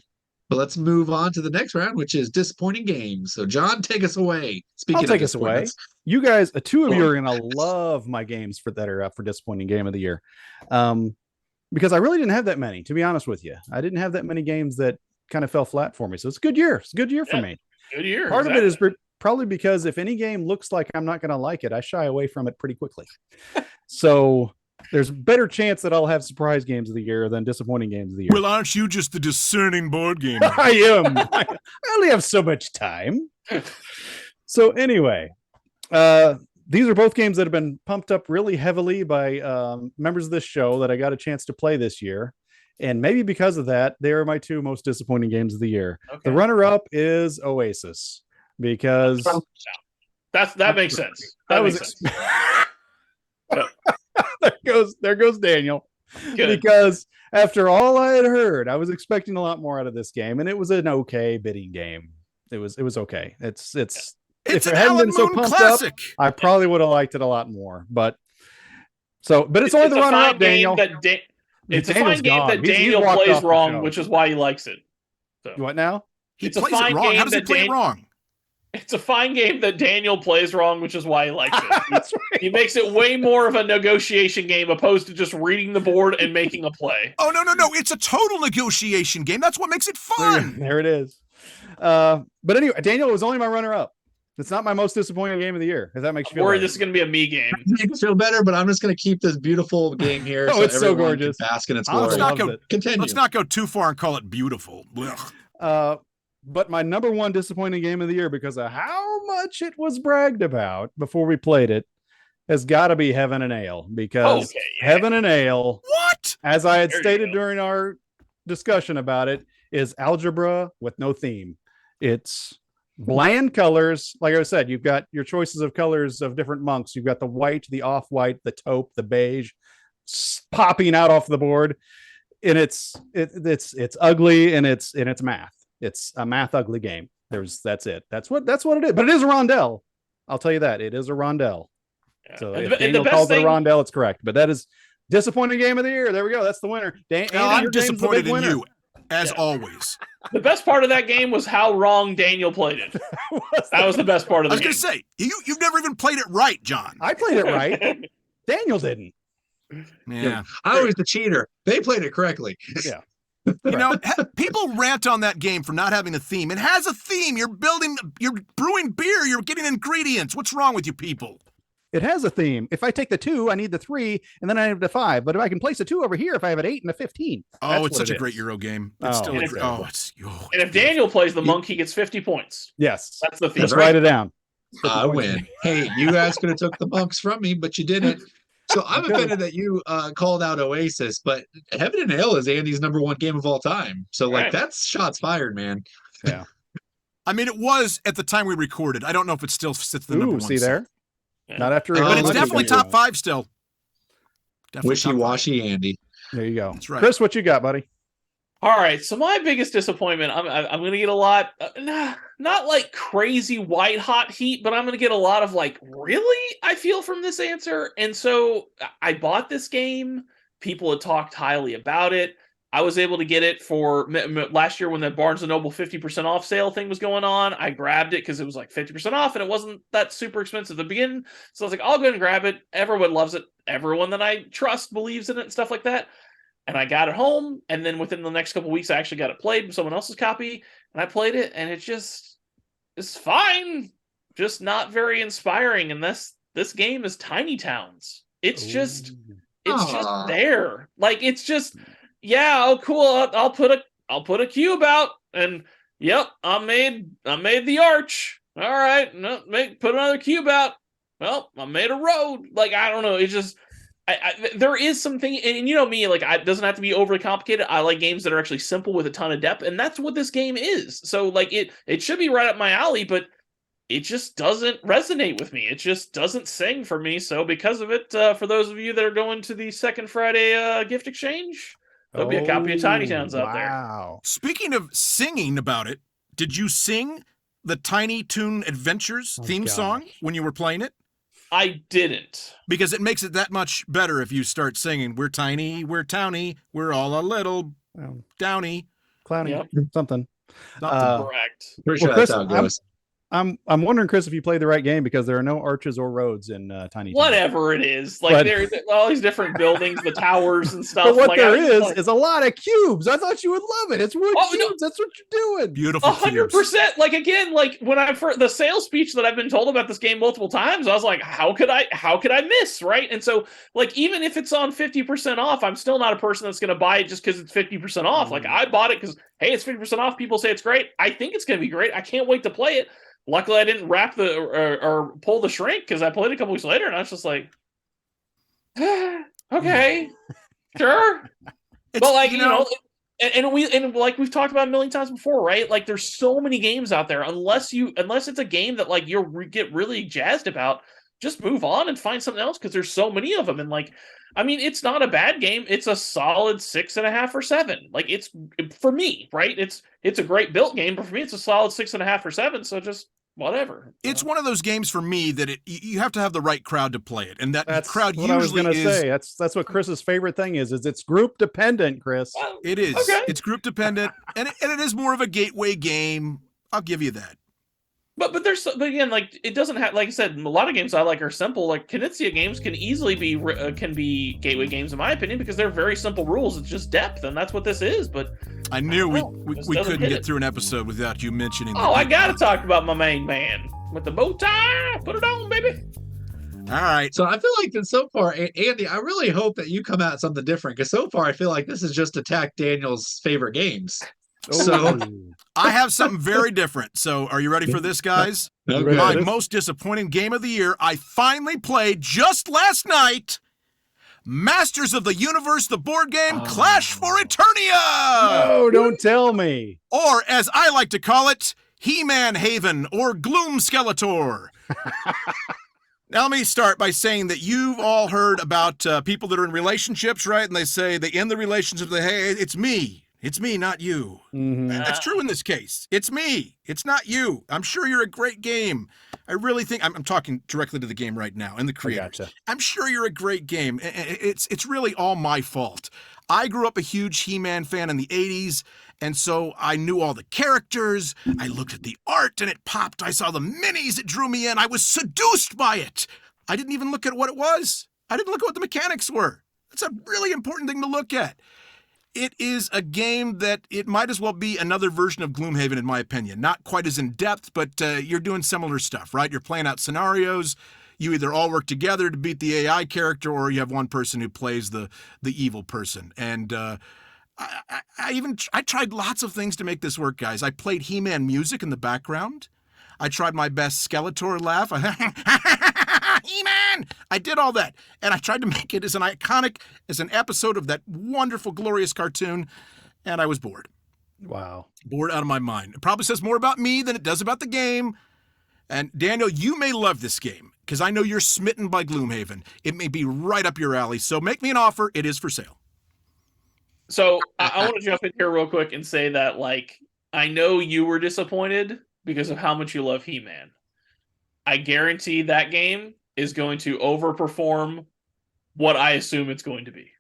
But let's move on to the next round, which is disappointing games. So, John, take us away. Speaking I'll take of us away. disappointments. You guys, two of you are gonna love my games for that are up for disappointing game of the year, because I really didn't have that many. To be honest with you, I didn't have that many games that kind of fell flat for me. So it's a good year. It's a good year for Yeah. me. Good year. Part of it is probably because if any game looks like I'm not going to like it, I shy away from it pretty quickly. So there's a better chance that I'll have surprise games of the year than disappointing games of the year. Well, aren't you just the discerning board gamer? I am. I only have so much time. So anyway, these are both games that have been pumped up really heavily by members of this show that I got a chance to play this year. And maybe because of that, they are my two most disappointing games of the year. Okay. The runner-up is Oasis because that makes sense. I That was makes sense. there goes Daniel. Good. Because after all I had heard, I was expecting a lot more out of this game, and it was an okay bidding game. It was okay. It's It's if an it hadn't Alan been so Moon pumped classic. up, I probably would have liked it a lot more. But it's only the a fine runner-up, game Daniel. It's a Daniel's fine game gone. that He's Daniel walked plays off the wrong, show. which is why he likes it. So. What now? He It's a plays fine it wrong. game How does he that play it Dan- wrong? It's a fine game that Daniel plays wrong, which is why he likes it. That's right. He makes it way more of a negotiation game opposed to just reading the board and making a play. Oh, no. It's a total negotiation game. That's what makes it There, fun. there it is. But anyway, Daniel was only my runner-up. It's not my most disappointing game of the year. If that makes you I'm feel worried better. this is going to be a me game. Make us feel better, but I'm just going to keep this beautiful game here. Oh, it's so everyone can gorgeous. bask in its Alex glory. not loves go- it. Continue. Let's not go too far and call it beautiful. Blech. But my number one disappointing game of the year, because of how much it was bragged about before we played it, has got to be Heaven and Ale. Because Okay, yeah. Heaven and Ale, What? as I had There you stated go. during our discussion about it, is algebra with no theme. It's bland colors. Like I said, you've got your choices of colors of different monks. You've got the white, the off-white, the taupe, the beige popping out off the board. And it's ugly, and it's math. It's a math ugly game. That's it. That's what it is. But it is a rondelle. I'll tell you that. It is a rondelle. Yeah. So And if the Daniel best calls it a thing- rondelle, it's correct. But that is disappointing game of the year. There we go. That's the winner. Andy, I'm your game's the disappointed big in winner. you, as Yeah. always. The best part of that game was how wrong Daniel played it. That was the best part of I the was game. going to say, you've never even played it right, John. I played it right. Daniel didn't. Yeah. I was the cheater. They played it correctly. Yeah. You know, people rant on that game for not having a theme. It has a theme. You're brewing beer. You're getting ingredients. What's wrong with you people? It has a theme. If I take the 2, I need the 3, and then I have the 5. But if I can place a 2 over here, if I have an 8 and a 15. Oh, that's it's what such it a great is. Euro game. Oh, It's still a it's great. incredible. Oh, it's. And if Daniel plays the monk, he gets 50 points. Yes. That's the theme. Just write it down. I win. Hey, you guys could have took the monks from me, but you didn't. So I'm could've. offended that you called out Oasis, but Heaven and Ale is Andy's number one game of all time. So like Right. that's shots fired, man. I mean, it was at the time we recorded. I don't know if it still sits the number Ooh, one. see seat. there? Yeah. Not after. But But Oh, it's look at definitely you. top 5 still. Definitely top Wishy five. washy, Andy. There you go. That's right. Chris, what you got, buddy? All right, so my biggest disappointment, I'm going to get a lot, not like crazy white hot heat, but I'm going to get a lot of like, really? I feel from this answer. And so I bought this game. People had talked highly about it. I was able to get it for last year when the Barnes & Noble 50% off sale thing was going on. I grabbed it because it was like 50% off and it wasn't that super expensive at the beginning. So I was like, I'll go and grab it. Everyone loves it. Everyone that I trust believes in it and stuff like that. And I got it home, and then within the next couple of weeks, I actually got it played with someone else's copy, and I played it, and it's fine, just not very inspiring. And this game is Tiny Towns. It's just Aw. there, like it's just oh cool. I'll put a cube out, and yep, I made the arch. All right, no, put another cube out. Well, I made a road. Like I don't know, it's just. there is something, and you know me, like it doesn't have to be overly complicated. I like games that are actually simple with a ton of depth, and that's what this game is. So like it should be right up my alley, but it just doesn't resonate with me. It just doesn't sing for me. So because of it, for those of you that are going to the second Friday gift exchange, there'll be a copy of Tiny Towns out there. Wow. Speaking of singing about it, did you sing the Tiny Toon Adventures theme song when you were playing it? I didn't. Because it makes it that much better if you start singing, we're tiny, we're towny, we're all a little downy. Clowny, something. Correct. Pretty sure Well, that's Chris, how it goes. I'm wondering, Chris, if you played the right game because there are no arches or roads in Tiny Town. Whatever it is, like there's all these different buildings, the towers and stuff. But what like, there is a lot of cubes. I thought you would love it. It's wood cubes. That's what you're doing. Beautiful. 100%. Like again, like when I've heard the sales speech that I've been told about this game multiple times, I was like, how could I miss, right? And so, like, even if it's on 50% off, I'm still not a person that's going to buy it just because it's 50% off. Like I bought it because hey, it's 50% off. People say it's great. I think it's going to be great. I can't wait to play it. Luckily, I didn't wrap or pull the shrink because I played it a couple weeks later, and I was just like, okay, sure. But like you know, and like we've talked about a million times before, right? Like there's so many games out there. Unless it's a game that like get really jazzed about, just move on and find something else because there's so many of them. And like, I mean, it's not a bad game. It's a solid 6.5 or 7. Like it's for me, right? It's a great built game, but for me, it's a solid 6.5 or 7. So just whatever. It's one of those games for me that you have to have the right crowd to play it, and that's crowd what usually I was going to is. say. That's what Chris's favorite thing is it's group dependent, Chris. It is. Okay. It's group dependent, and it is more of a gateway game. I'll give you that. But again, like it doesn't have, like I said, a lot of games I like are simple. Like Knizia games can easily be gateway games in my opinion because they're very simple rules. It's just depth, and that's what this is. But I knew we couldn't get it. through an episode without you mentioning. Oh, I gotta talk about my main man with the bow tie. Put it on, baby. All right. So I feel like that so far, Andy, I really hope that you come out something different because so far I feel like this is just Attack Daniel's favorite games. So I have something very different. So are you ready for this, guys? Okay. My most disappointing game of the year. I finally played just last night. Masters of the Universe, the board game Clash for Eternia. No, don't tell me. Or as I like to call it, He-Man Haven or Gloom Skeletor. Now let me start by saying that you've all heard about people that are in relationships, right? And they say they end the relationship, they hey, it's me. It's me, not you. Mm-hmm. That's true in this case. It's me. It's not you. I'm sure you're a great game. I really think I'm talking directly to the game right now and the creators. Gotcha. I'm sure you're a great game. It's really all my fault. I grew up a huge He-Man fan in the 80s, and so I knew all the characters. I looked at the art and it popped. I saw the minis. It drew me in. I was seduced by it. I didn't even look at what it was. I didn't look at what the mechanics were. That's a really important thing to look at. It is a game that it might as well be another version of Gloomhaven, in my opinion. Not quite as in-depth, but you're doing similar stuff, right? You're playing out scenarios. You either all work together to beat the AI character, or you have one person who plays the evil person. And I tried lots of things to make this work, guys. I played He-Man music in the background. I tried my best Skeletor laugh. He-Man! I did all that. And I tried to make it as an episode of that wonderful, glorious cartoon. And I was bored. Wow. Bored out of my mind. It probably says more about me than it does about the game. And Daniel, you may love this game because I know you're smitten by Gloomhaven. It may be right up your alley. So make me an offer. It is for sale. So I want to jump in here real quick and say that, like, I know you were disappointed because of how much you love He-Man. I guarantee that game is going to overperform what I assume it's going to be.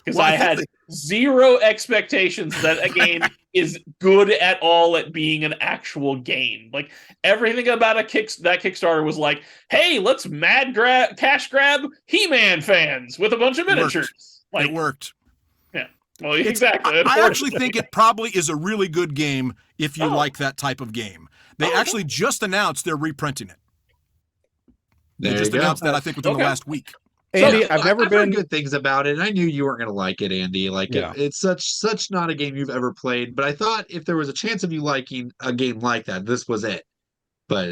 Because I had zero expectations that a game is good at all at being an actual game. Like, everything about that Kickstarter was like, hey, let's cash grab He-Man fans with a bunch of miniatures. It worked. Yeah. Well, exactly. I actually think it probably is a really good game if you like that type of game. They actually just announced they're reprinting it. They just announced that, I think, within the last week. Andy, I've never been heard good things about it. And I knew you weren't going to like it, Andy. Like it's such not a game you've ever played. But I thought if there was a chance of you liking a game like that, this was it. but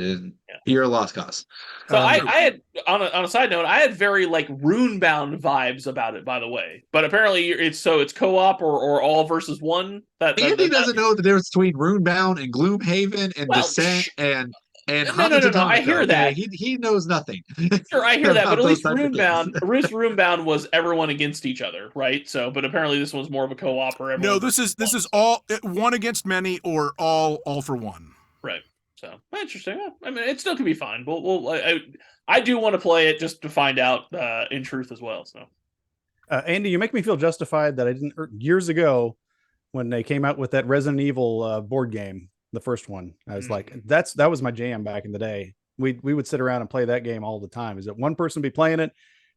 you're a lost cause. So I had on a side note, I had very like Runebound vibes about it, by the way. But apparently it's co-op or all versus one. Andy doesn't know the difference between Runebound and Gloomhaven and Well, Descent and no. I hear that. He knows nothing. Sure, I hear that, but at least Runebound. Runebound was everyone against each other, right? So, but apparently this one's more of a co-op or everyone. No, this is all one against many or all for one. Right. So interesting. I mean, it still could be fun. I do want to play it just to find out in truth as well. So, Andy, you make me feel justified that I didn't years ago when they came out with that Resident Evil board game, the first one. I was like, that was my jam back in the day. We would sit around and play that game all the time. Is that one person be playing it?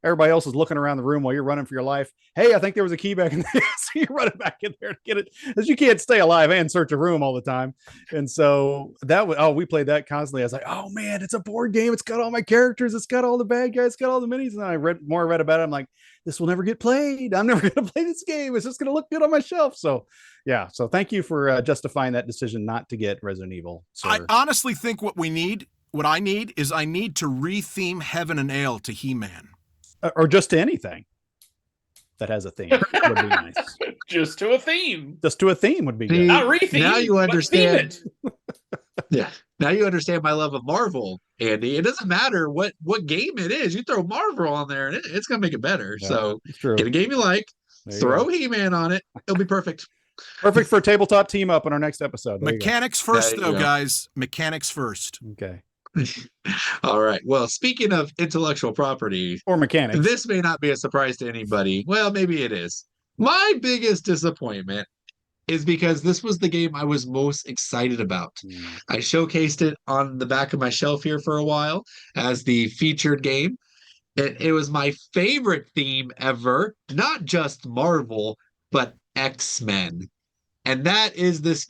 Everybody else is looking around the room while you're running for your life. Hey, I think there was a key back in there. So you're running back in there to get it, because you can't stay alive and search a room all the time. And so we played that constantly. I was like, oh man, it's a board game. It's got all my characters. It's got all the bad guys. It's got all the minis. And I read about it. I'm like, this will never get played. I'm never going to play this game. It's just going to look good on my shelf. So yeah. So thank you for justifying that decision not to get Resident Evil. Sir. I honestly think what I need to retheme Heaven and Ale to He-Man. Or just to anything that has a theme would be nice. Just to a theme. Just to a theme would be good. Not retheme. Now you understand. Yeah. Now you understand my love of Marvel, Andy. It doesn't matter what game it is. You throw Marvel on there and it's going to make it better. Yeah, so get a game you like, throw He-Man on it. It'll be perfect. Perfect for a tabletop team up in our next episode. Mechanics first, though, guys. Mechanics first. Okay. All right. Well, speaking of intellectual property or mechanics, this may not be a surprise to anybody. Well, maybe it is. My biggest disappointment is because this was the game I was most excited about. I showcased it on the back of my shelf here for a while as the featured game. It was my favorite theme ever, not just Marvel, but X-Men. And that is this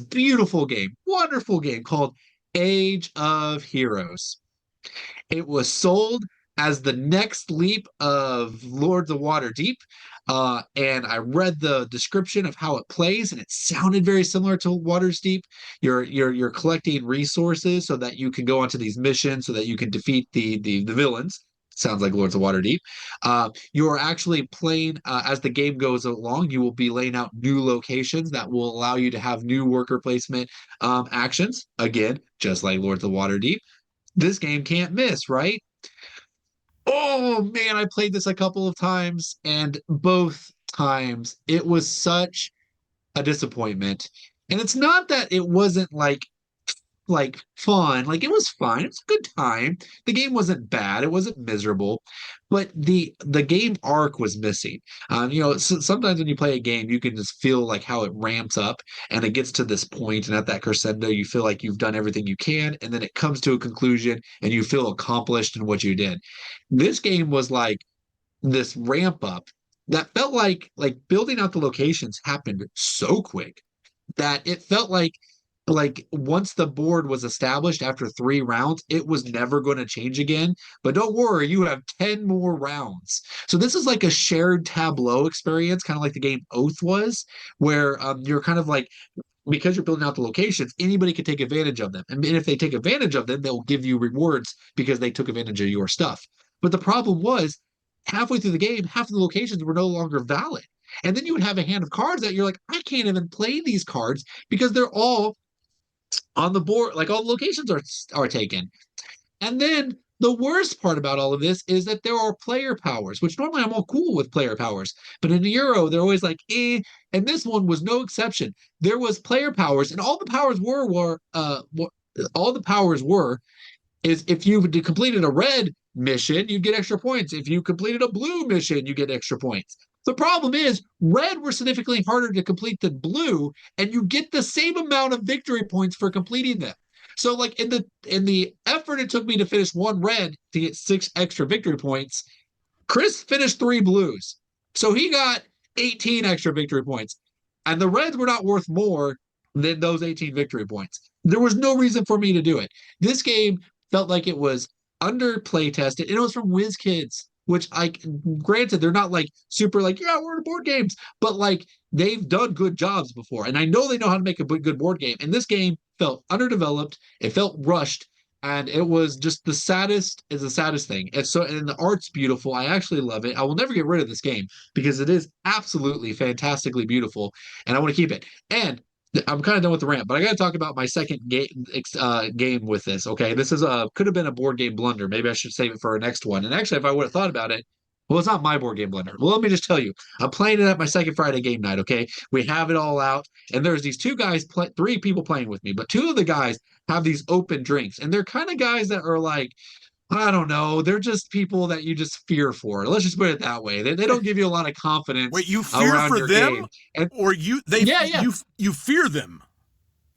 beautiful game, wonderful game called Age of Heroes. It was sold as the next leap of Lords of Waterdeep, and I read the description of how it plays, and it sounded very similar to Waterdeep. You're collecting resources so that you can go onto these missions, so that you can defeat the villains. Sounds like Lords of Waterdeep. You are actually playing as the game goes along. You will be laying out new locations that will allow you to have new worker placement actions. Again, just like Lords of Waterdeep. This game can't miss, right? Oh man, I played this a couple of times, and both times it was such a disappointment. And it's not that it wasn't like fun. Like, it was fine. It was a good time. The game wasn't bad. It wasn't miserable, but the game arc was missing. Sometimes when you play a game, you can just feel like how it ramps up and it gets to this point, and at that crescendo, you feel like you've done everything you can, and then it comes to a conclusion and you feel accomplished in what you did. This game was like this ramp up that felt like building out the locations happened so quick that it felt like once the board was established after 3 rounds, it was never going to change again. But don't worry, you have 10 more rounds. So this is like a shared tableau experience, kind of like the game Oath was, where you're kind of like, because you're building out the locations, anybody can take advantage of them. And if they take advantage of them, they'll give you rewards because they took advantage of your stuff. But the problem was, halfway through the game, half of the locations were no longer valid. And then you would have a hand of cards that you're like, I can't even play these cards because they're all on the board, like all the locations are taken. And then the worst part about all of this is that there are player powers, which normally I'm all cool with player powers, but in the Euro they're always like, and this one was no exception. There was player powers, and all the powers were is if you completed a red mission, you get extra points. If you completed a blue mission, you get extra points. The problem is, red were significantly harder to complete than blue, and you get the same amount of victory points for completing them. So, like, in the effort it took me to finish 1 red to get 6 extra victory points, Chris finished 3 blues. So he got 18 extra victory points. And the reds were not worth more than those 18 victory points. There was no reason for me to do it. This game felt like it was under play tested, and it was from WizKids. which granted, they're not like super like, yeah, we're in board games, but like they've done good jobs before. And I know they know how to make a good board game. And this game felt underdeveloped. It felt rushed. And it was just the saddest thing. And the art's beautiful. I actually love it. I will never get rid of this game because it is absolutely fantastically beautiful. And I want to keep it. And I'm kind of done with the rant, but I got to talk about my second game with this. Okay, this is could have been a board game blunder. Maybe I should save it for our next one. And actually, if I would have thought about it, well, it's not my board game blunder. Well, let me just tell you, I'm playing it at my second Friday game night. Okay, we have it all out, and there's these three people playing with me, but two of the guys have these open drinks, and they're kind of guys that are like, I don't know. They're just people that you just fear for. Let's just put it that way. They don't give you a lot of confidence. Wait, you fear for them, or you fear them?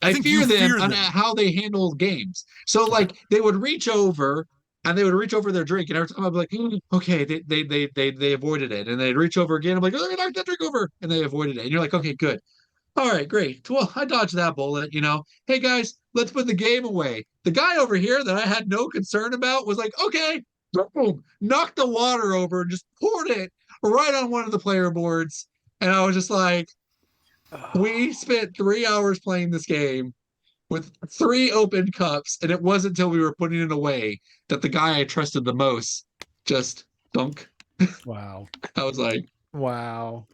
I fear them on how they handle games. So like they would reach over their drink, and every time I'd be like, okay, they avoided it, and they'd reach over again. I'm like, oh, they knocked that drink over, and they avoided it. And you're like, okay, good. All right, great. Well, I dodged that bullet, Hey guys, let's put the game away. The guy over here that I had no concern about was like, okay, boom, knocked the water over and just poured it right on one of the player boards. And I was just like, we spent 3 hours playing this game with 3 open cups, and it wasn't until we were putting it away that the guy I trusted the most just dunk. Wow. I was like, wow.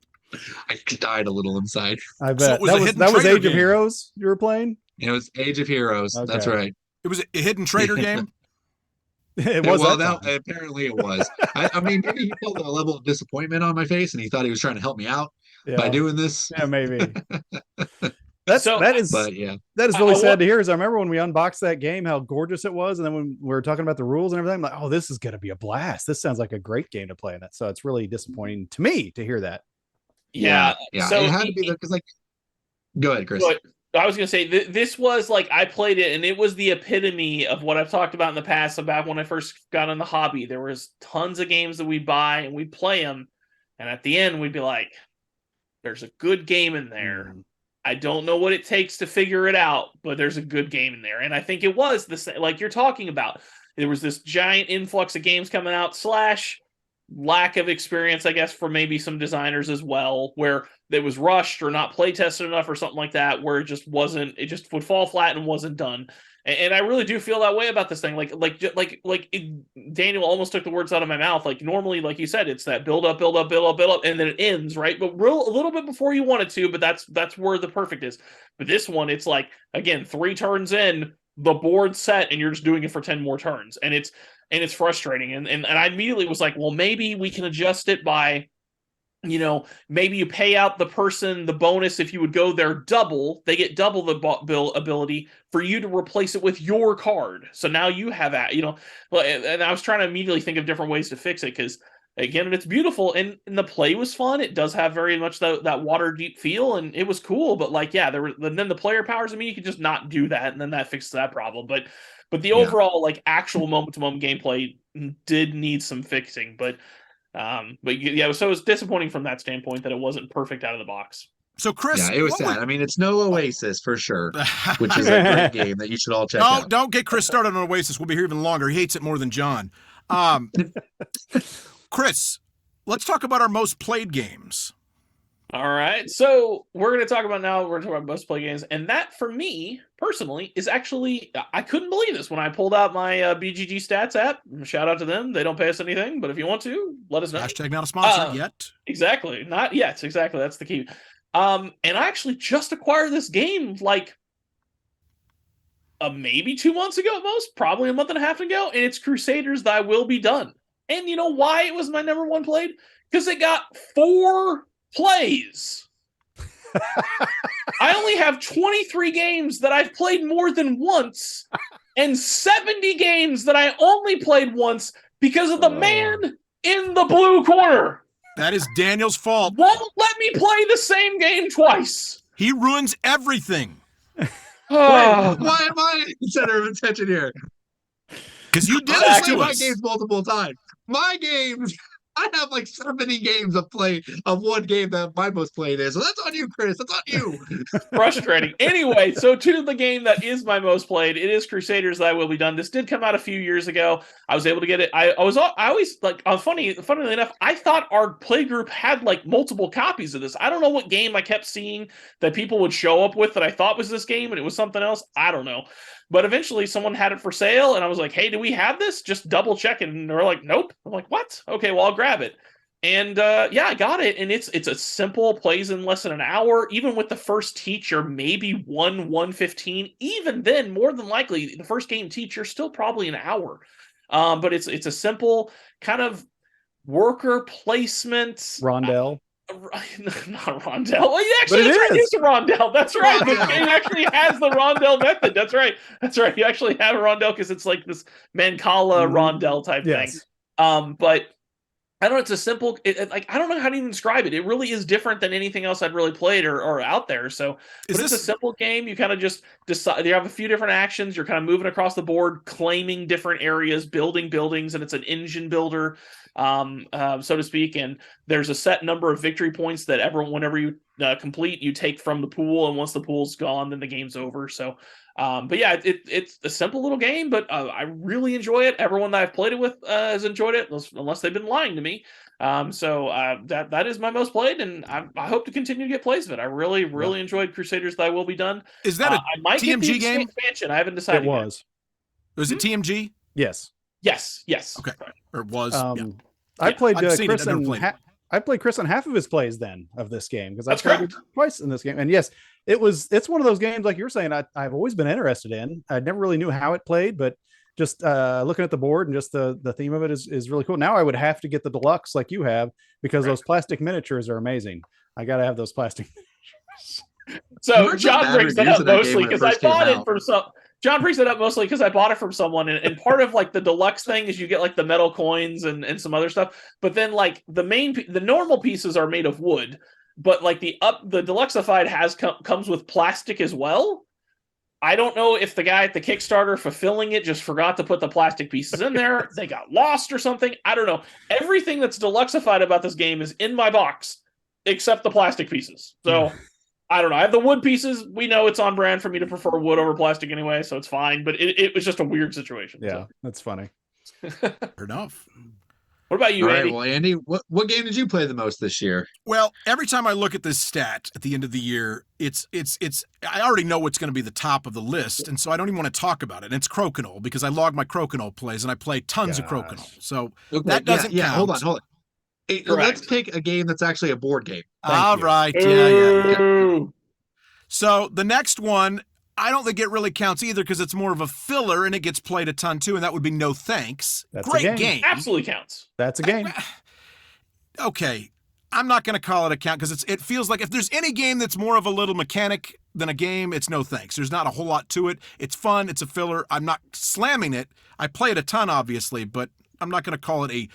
I died a little inside. I bet. So that was Age of Heroes you were playing? It was Age of Heroes. Okay. That's right. It was a hidden trader game? Apparently it was. I mean, maybe he felt a level of disappointment on my face, and he thought he was trying to help me out by doing this. Yeah, maybe. That is really sad to hear. Is I remember when we unboxed that game, how gorgeous it was, and then when we were talking about the rules and everything, I'm like, oh, this is going to be a blast. This sounds like a great game to play in it. So it's really disappointing to me to hear that. Yeah. So it had to be there because, like, go ahead, Chris. I was going to say, this was like, I played it, and it was the epitome of what I've talked about in the past about when I first got in the hobby. There was tons of games that we buy and we play them, and at the end we'd be like, there's a good game in there. I don't know what it takes to figure it out, but there's a good game in there. And I think it was the same, like you're talking about. There was this giant influx of games coming out / lack of experience, I guess, for maybe some designers as well, where it was rushed or not play tested enough or something like that, where it just would fall flat and wasn't done. And I really do feel that way about this thing. Daniel almost took the words out of my mouth. Like normally, like you said, it's that build up, and then it ends, right? But a little bit before you want it to, but that's where the perfect is. But this one, it's like, again, 3 turns in, the board's set, and you're just doing it for 10 more turns. And it's frustrating. And I immediately was like, well, maybe we can adjust it by, maybe you pay out the person the bonus if you would go there double. They get double the bill ability for you to replace it with your card. So now you have that, and I was trying to immediately think of different ways to fix it because, again, it's beautiful and the play was fun. It does have very much that water deep feel and it was cool. But then the player powers of me, you could just not do that. And then that fixes that problem. But the overall actual moment-to-moment gameplay did need some fixing, so it was disappointing from that standpoint that it wasn't perfect out of the box. So Chris, it was sad. I mean, it's no Oasis for sure, which is a great game that you should all check out. Don't get Chris started on Oasis. We'll be here even longer. He hates it more than John. Chris, let's talk about our most played games. All right, so we're going to talk about most played games, and that for me personally is actually, I couldn't believe this when I pulled out my BGG Stats app. Shout out to them. They don't pay us anything, but if you want to, let us know. Hashtag not a sponsor yet. Exactly, not yet. Exactly, that's the key. And I actually just acquired this game maybe 2 months ago at most, probably a month and a half ago, and it's Crusaders Thy Will Be Done. And you know why it was my number 1 played? Because it got 4 plays. I only have 23 games that I've played more than once, and 70 games that I only played once because of the man in the blue corner. That is Daniel's fault. Won't let me play the same game twice. He ruins everything. Why am I the center of attention here? Because you did this to us. My games multiple times. My games. I have like 70 games of one game that my most played is. So that's on you, Chris. That's on you. Frustrating. Anyway, so to the game that is my most played, it is Crusaders Thy Will Be Done. This did come out a few years ago. I was able to get it. I always like funnily enough, I thought our play group had like multiple copies of this. I don't know what game I kept seeing that people would show up with that I thought was this game and it was something else. I don't know. But eventually someone had it for sale and I was like, hey, do we have this? Just double check it. And they're like, nope. I'm like, what? Okay, well, I'll grab it. And I got it. And it's a simple, plays in less than an hour. Even with the first teacher, maybe 1:15. Even then, more than likely, the first game teacher still probably an hour. But it's a simple kind of worker placement. Rondell. Not Rondell. Well, actually, that's right. It's a Rondell. That's right. This game actually has the Rondell method. That's right. You actually have a Rondell because it's like this Mancala Rondell type thing. But I don't know. It's a simple. Like I don't know how to even describe it. It really is different than anything else I'd really played or out there. So, but it's a simple game. You kind of just decide. You have a few different actions. You're kind of moving across the board, claiming different areas, building buildings, and it's an engine builder. So to speak, and there's a set number of victory points that whenever you complete, you take from the pool, and once the pool's gone, then the game's over. So, but yeah, it's a simple little game, but I really enjoy it. Everyone that I've played it with has enjoyed it, unless they've been lying to me. So that is my most played, and I hope to continue to get plays of it. I really enjoyed Crusaders Thy Will Be Done. Is that a I might TMG get the game? expansion. I haven't decided. It was. Yet. Was it TMG? Yes. Yes. Okay. Or it was. I played I've seen Chris it. I've never and played it. I played Chris on half of his plays then of this game because I That's played correct. it twice in this game. And yes, it's one of those games like you're saying I've always been interested in. I never really knew how it played, but just looking at the board and just the theme of it is really cool. Now I would have to get the deluxe like you have because those plastic miniatures are amazing. I got to have those plastic miniatures. So John brings that up mostly because I bought it from some. John brings it up mostly because I bought it from someone, and part of like the deluxe thing is you get like the metal coins and some other stuff. But then like the normal pieces are made of wood, but like the Deluxified comes with plastic as well. I don't know if the guy at the Kickstarter fulfilling it just forgot to put the plastic pieces in there. They got lost or something. I don't know. Everything that's Deluxified about this game is in my box except the plastic pieces. So. I don't know. I have the wood pieces. We know it's on brand for me to prefer wood over plastic anyway, so it's fine. But it was just a weird situation. Yeah, so. that's funny. Fair enough. What about you, All right, Andy? well, Andy, what game did you play the most this year? Well, every time I look at this stat at the end of the year, it's I already know what's going to be the top of the list, and so I don't even want to talk about it. And it's Crokinole because I log my Crokinole plays and I play tons of Crokinole. So that doesn't count. Hold on. Hey, let's pick a game that's actually a board game. All right. Yeah. So the next one, I don't think it really counts either because it's more of a filler and it gets played a ton too, and that would be No Thanks. That's Great a game. Absolutely counts. That's a game. Okay. I'm not going to call it a count because it feels like if there's any game that's more of a little mechanic than a game, it's No Thanks. There's not a whole lot to it. It's fun. It's a filler. I'm not slamming it. I play it a ton, obviously, but I'm not going to call it a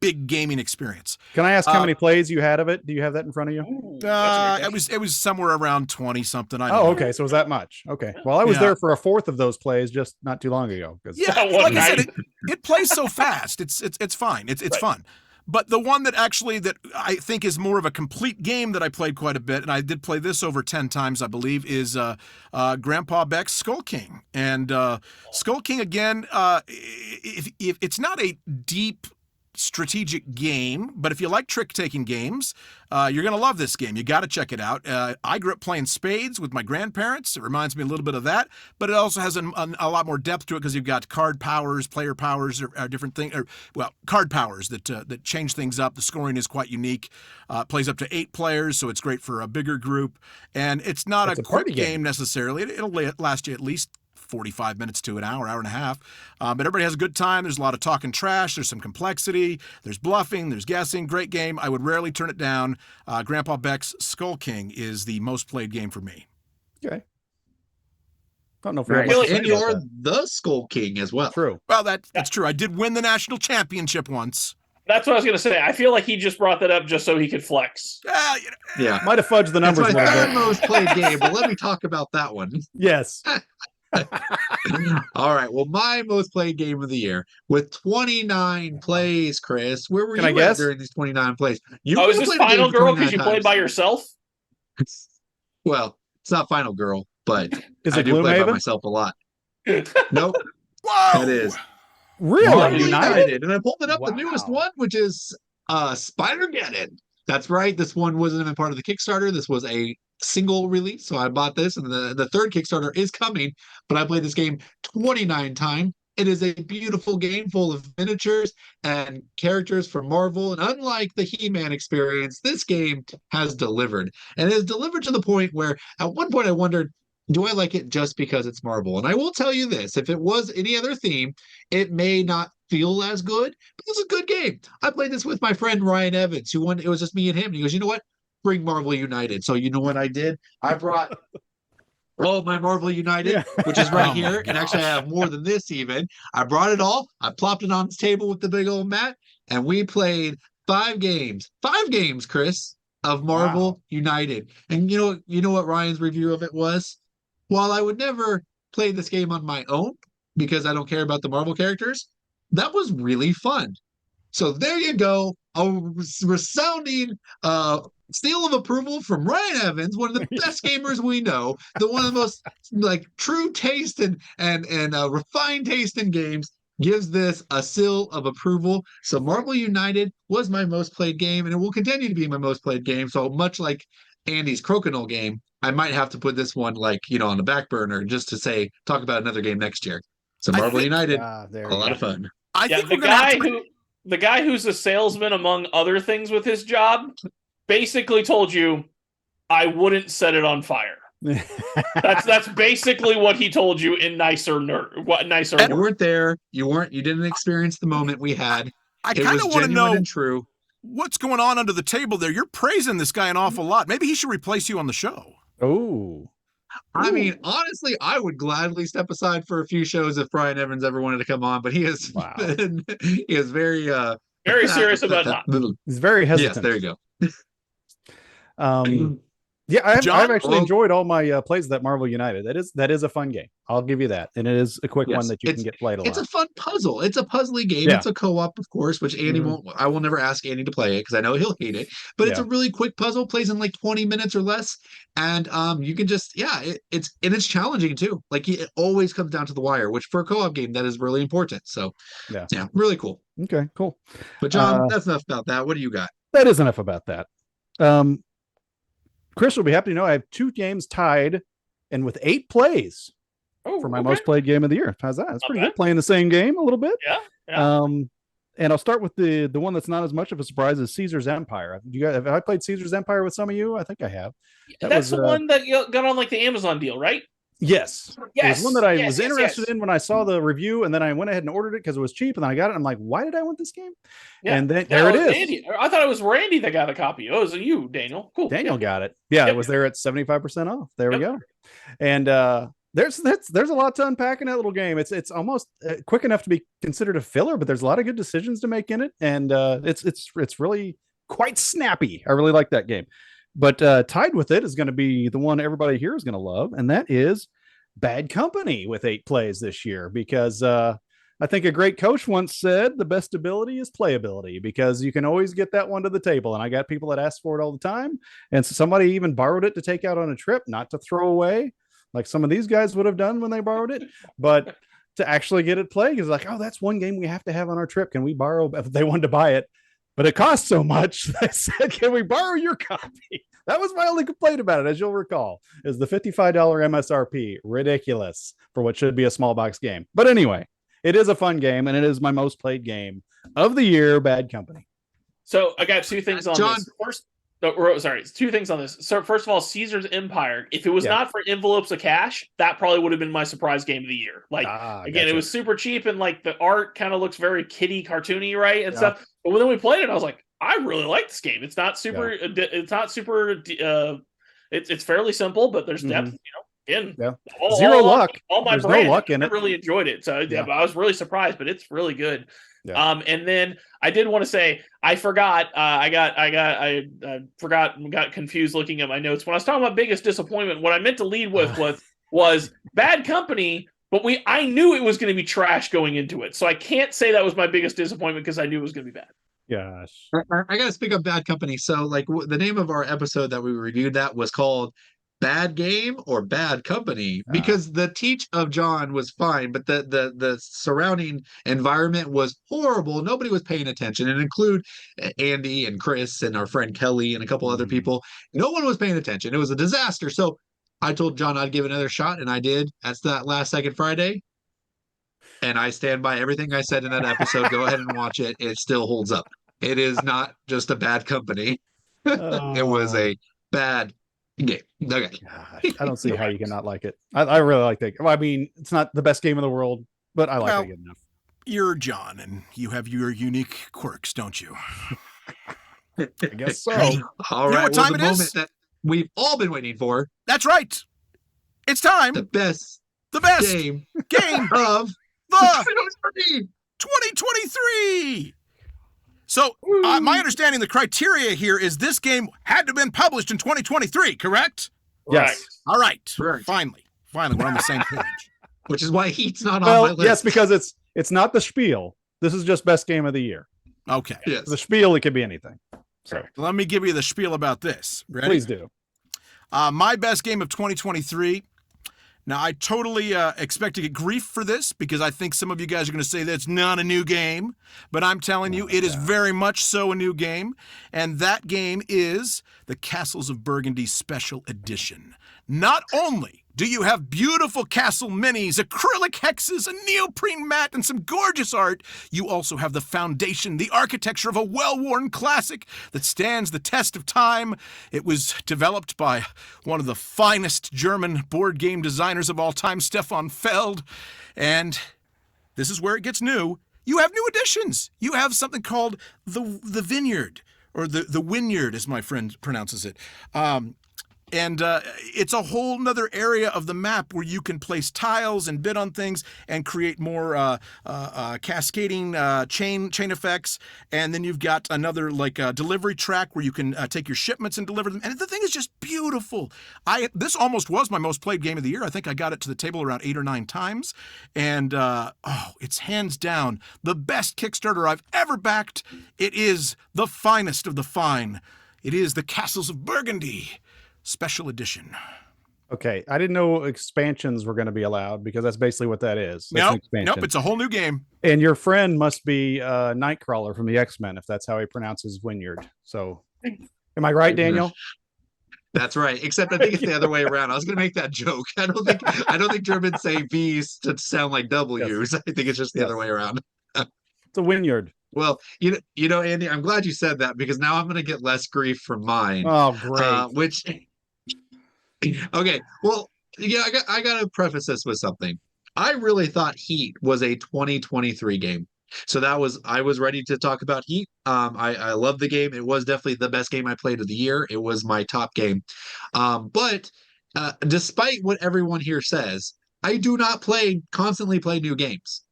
big gaming experience. Can I ask how many plays you had of it? Do you have that in front of you? It was somewhere around 20 something. Okay, so it was that much. Okay, well, I was there for a fourth of those plays just not too long ago. Yeah, like I said, it plays so fast. It's fine. It's fun. But the one that I think is more of a complete game that I played quite a bit, and I did play this over 10 times, I believe, is Grandpa Beck's Skull King. And Skull King, again, if it's not a deep strategic game, but if you like trick-taking games, you're going to love this game. You got to check it out. I grew up playing spades with my grandparents. It reminds me a little bit of that, but it also has a lot more depth to it because you've got card powers, player powers, or different things. Card powers that change things up. The scoring is quite unique. Plays up to 8 players, so it's great for a bigger group. And it's not a quick game necessarily. It'll last you at least 45 minutes to an hour and a half. But everybody has a good time. There's a lot of talking trash. There's some complexity. There's bluffing. There's guessing. Great game. I would rarely turn it down. Grandpa Beck's Skull King is the most played game for me. Okay. Don't know if and you're the Skull King as well. True. Well, that's true. I did win the national championship once. That's what I was going to say. I feel like he just brought that up just so he could flex. Yeah. Might have fudged the numbers a It's my little third bit. most played game, but let me talk about that one. Yes. All right. Well, my most played game of the year with 29 plays, Chris. Where were Can I you at guess? during these 29 plays? You Oh, could is have this played a game Final for Girl 29 because you played times. by yourself? Well, it's not Final Girl, but Is I it do play by Gloomhaven? myself a lot. Nope, Whoa! that is Really? Marvel United? United. And I pulled it up, the newest Wow. one, which is Spider-Geddon. That's right. This one wasn't even part of the Kickstarter. This was a single release. So I bought this, and the third Kickstarter is coming, but I played this game 29 times. It is a beautiful game full of miniatures and characters from Marvel. And unlike the He-Man experience, this game has delivered. And it has delivered to the point where at one point I wondered, do I like it just because it's Marvel? And I will tell you this, if it was any other theme, it may not feel as good, but it's a good game. I played this with my friend Ryan Evans, who won. It was just me and him. And he goes, you know what? Bring Marvel United. So you know what I did? I brought all of my Marvel United, Yeah. which is right Oh my here. And actually, I have more than this even. I brought it all. I plopped it on this table with the big old mat, and we played 5 games. 5 games, Chris, of Marvel Wow. United. And you know what Ryan's review of it was? While I would never play this game on my own because I don't care about the Marvel characters, that was really fun. So there you go. A resounding seal of approval from Ryan Evans, one of the best gamers we know, the one of the most like true taste and refined taste in games, gives this a seal of approval. So Marvel United was my most played game, and it will continue to be my most played game. So much like Andy's Crokinole game, I might have to put this one on the back burner just to talk about another game next year. So I Marvel think- United, There a you lot go. of fun. I Yeah, think the we're gonna have guy to. the guy who's a salesman among other things with his job basically told you I wouldn't set it on fire. That's basically what he told you in nicer You words. weren't there. You didn't experience the moment we had. I It kind was of want to genuine know and true. what's going on under the table there. You're praising this guy an awful lot. Maybe he should replace you on the show. Oh. I mean, honestly, I would gladly step aside for a few shows if Brian Evans ever wanted to come on, but he is Wow. he is very Very serious about not. He's very hesitant. Yes, there you go. Yeah, I've John? actually enjoyed all my plays of that Marvel United. That is a fun game. I'll give you that, and it is a quick Yes, one that you can get played a It's lot. a fun puzzle. It's a puzzly game. Yeah. It's a co-op, of course, which Andy Mhm. won't. I will never ask Andy to play it because I know he'll hate it. But it's Yeah. a really quick puzzle. Plays in like 20 minutes or less, and you can just it's challenging too. Like it always comes down to the wire, which for a co-op game that is really important. So Yeah. really cool. Okay, cool. But John, Uh, that's enough about that. What do you got? That is enough about that. Chris will be happy to know I have 2 games tied, and with 8 plays Oh, for my okay. most played game of the year. How's that? That's Not pretty bad. good. Playing the same game a little bit. Yeah. And I'll start with the one that's not as much of a surprise as Caesar's Empire. Have I played Caesar's Empire with some of you? I think I have. That's the one that you got on like the Amazon deal, right? Yes. It Yes. was one that I yes, was yes, interested yes. in when I saw the review, and then I went ahead and ordered it because it was cheap, and then I got it. And I'm like, why did I want this game? Yeah. And then Yeah, there it was is. Andy. I thought it was Randy that got a copy. Oh, it was you, Daniel. Cool. Daniel Yeah. got it. Yeah, Yep. it was there at 75% off. There we Yep. go. And there's a lot to unpack in that little game. It's almost quick enough to be considered a filler, but there's a lot of good decisions to make in it, and it's really quite snappy. I really like that game. But tied with it is going to be the one everybody here is going to love, and that is Bad Company with 8 plays this year, because I think a great coach once said the best ability is playability, because you can always get that one to the table. And I got people that ask for it all the time. And so somebody even borrowed it to take out on a trip, not to throw away like some of these guys would have done when they borrowed it, but to actually get it played. Is like, oh, that's one game we have to have on our trip. Can we borrow? If they wanted to buy it, but it costs so much, they said, can we borrow your copy? That was my only complaint about it, as you'll recall, is the $55 MSRP. Ridiculous for what should be a small box game. But anyway, it is a fun game, and it is my most played game of the year, Bad Company. So I got 2 things on John. this. First, sorry, 2 things on this. So first of all, Caesar's Empire. If it was Yeah. not for envelopes of cash, that probably would have been my surprise game of the year. Like again, gotcha. it was super cheap, and like the art kind of looks very kiddie cartoony, right, and Yeah. stuff. But when we played it, I was like, I really like this game. It's not super. It's not super. It's fairly simple, but there's depth. Again, Yeah. all, Zero all- luck. All my There's no brand, luck in I it. really enjoyed it. So Yeah. I was really surprised, but it's really good. Yeah. And then I did want to say I forgot. I forgot and got confused looking at my notes when I was talking about biggest disappointment. What I meant to lead with was Bad Company But I knew it was going to be trash going into it, so I can't say that was my biggest disappointment because I knew it was going to be bad. Gosh. I gotta speak of Bad Company. So, like, the name of our episode that we reviewed that was called Bad Game or Bad Company, because the teach of John was fine, but the surrounding environment was horrible. Nobody was paying attention, and include Andy and Chris and our friend Kelly and a couple other people. No one was paying attention. It was a disaster. So I told John I'd give it another shot, and I did. That's that last second Friday. And I stand by everything I said in that episode. Go ahead and watch it. It still holds up. It is not just a bad company. It was a bad game. Okay. Gosh, I don't see how you cannot like it. I really like that. Well, I mean, it's not the best game in the world, but I like it enough. You're John, and you have your unique quirks, don't you? I guess so. All You know right. what time the it is? moment that we've all been waiting for. That's right. It's time. The best game game of the 2023. 2023. So, my understanding, the criteria here is this game had to have been published in 2023, correct? Yes. All right. Correct. Finally, we're on the same page. Which is why Heat's not on my Well, list. yes, because it's not the spiel. This is just best game of the year. Okay. Yes. The spiel, it could be anything. So Let me give you the spiel about this. Ready? please do. My best game of 2023. Now, I totally expect to get grief for this because I think some of you guys are going to say that's not a new game. But I'm telling you, it is very much so a new game. And that game is the Castles of Burgundy Special Edition. Not only do you have beautiful castle minis, acrylic hexes, a neoprene mat, and some gorgeous art, you also have the foundation, the architecture of a well-worn classic that stands the test of time. It was developed by one of the finest German board game designers of all time, Stefan Feld. And this is where it gets new. You have new additions. You have something called the Vineyard, or the Wynyard, as my friend pronounces it. And it's a whole nother area of the map where you can place tiles and bid on things and create more cascading chain effects. And then you've got another delivery track where you can take your shipments and deliver them. And the thing is just beautiful. This almost was my most played game of the year. I think I got it to the table around 8 or 9 times. And it's hands down the best Kickstarter I've ever backed. It is the finest of the fine. It is the Castles of Burgundy Special Edition. Okay, I didn't know expansions were going to be allowed because that's basically what that is. That's an expansion. Nope, it's a whole new game. And your friend must be Nightcrawler from the X-Men, if that's how he pronounces Wynyard. So, am I right, Daniel? That's right. Except I think it's the other way around. I was going to make that joke. I don't think Germans say V's to sound like W's. I think it's just the other way around. It's a Wynyard. Well, you know, Andy, I'm glad you said that because now I'm going to get less grief from mine. Oh, great. Okay, well, yeah, I got to preface this with something. I really thought Heat was a 2023 game. So I was ready to talk about Heat. I love the game. It was definitely the best game I played of the year. It was my top game. But despite what everyone here says, I do not constantly play new games.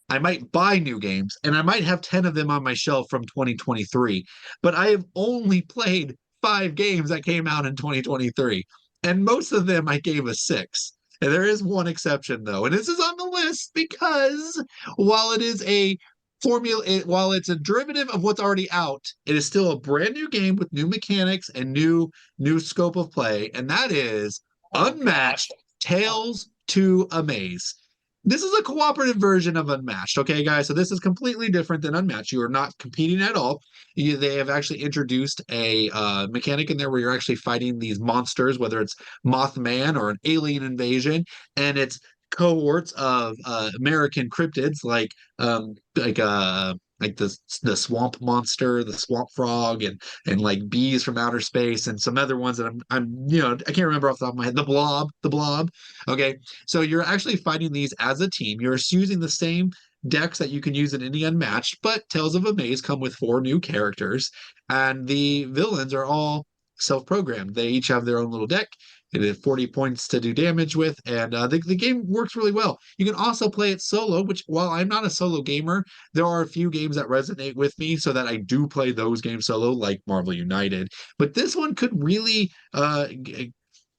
I might buy new games, and I might have 10 of them on my shelf from 2023, but I have only played 5 games that came out in 2023, and most of them I gave a 6. And there is one exception, though, and this is on the list because while it is a while it's a derivative of what's already out, it is still a brand new game with new mechanics and new scope of play, and that is Unmatched Tales to Amaze. This is a cooperative version of Unmatched, okay, guys? So this is completely different than Unmatched. You are not competing at all. They have actually introduced a mechanic in there where you're actually fighting these monsters, whether it's Mothman or an alien invasion, and it's cohorts of American cryptids like the swamp monster, the swamp frog, and like bees from outer space, and some other ones that I'm I can't remember off the top of my head. The blob. Okay, so you're actually fighting these as a team. You're using the same decks that you can use in any Unmatched, but Tales of Amaze come with 4 new characters, and the villains are all self-programmed. They each have their own little deck. It has 40 points to do damage with, and the game works really well. You can also play it solo, which, while I'm not a solo gamer, there are a few games that resonate with me so that I do play those games solo, like Marvel United. But this one could really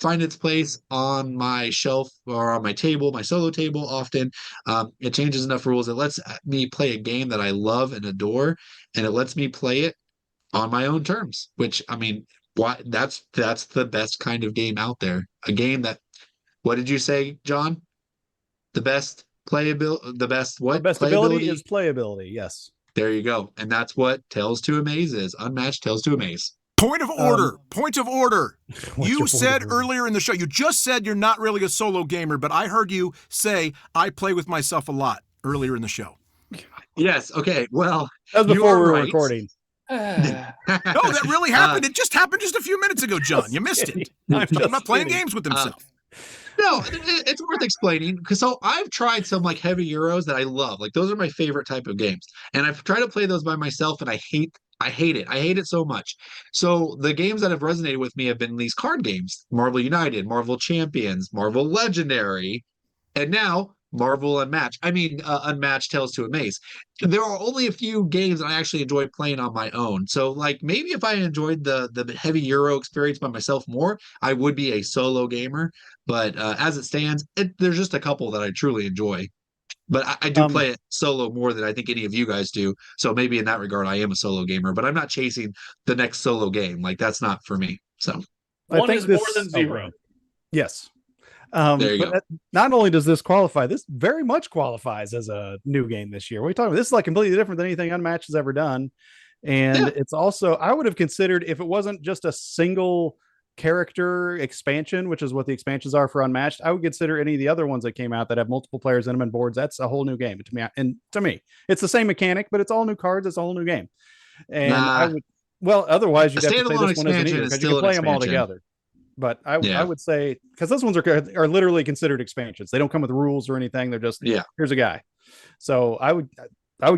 find its place on my shelf or on my table, my solo table often. It changes enough rules. It lets me play a game that I love and adore, and it lets me play it on my own terms, which I mean, that's the best kind of game out there. A game that, what did you say, John? The best the best The what? best ability is playability. Yes. There you go. And that's what Tales to Amaze is. Unmatched Tales to Amaze. Point of order. Point of order. What's You your said point of order? earlier in the show, you just said you're not really a solo gamer, but I heard you say I play with myself a lot earlier in the show. Yes. Okay. Well, That was you before are we were right. recording. No, that really happened. It just happened just a few minutes ago, John. You missed it. I'm Talking just about playing kidding. games with himself. No, it's worth explaining because so I've tried some like heavy Euros that I love. Like those are my favorite type of games, and I've tried to play those by myself, and I hate it. I hate it so much. So the games that have resonated with me have been these card games: Marvel United, Marvel Champions, Marvel Legendary, and now Marvel Unmatched. Unmatched Tales to Amaze. There are only a few games that I actually enjoy playing on my own. So like maybe if I enjoyed the heavy Euro experience by myself more, I would be a solo gamer. But as it stands, there's just a couple that I truly enjoy. But I do play it solo more than I think any of you guys do. So maybe in that regard, I am a solo gamer. But I'm not chasing the next solo game. Like that's not for me. So One is more than zero. Yes. There you go. Not only does this qualify, this very much qualifies as a new game this year. What are you talking about? This is like completely different than anything Unmatched has ever done. And Yeah. it's also, I would have considered if it wasn't just a single character expansion, which is what the expansions are for Unmatched, I would consider any of the other ones that came out that have multiple players in them and boards. That's a whole new game to me. And to me, it's the same mechanic, but it's all new cards. It's a whole new game. And I would, well, otherwise you'd have to say standalone this one isn't expansion either is because you still can an play them all expansion. together. But I Yeah. would say because those ones are literally considered expansions. They don't come with rules or anything. They're just here's a guy. So I would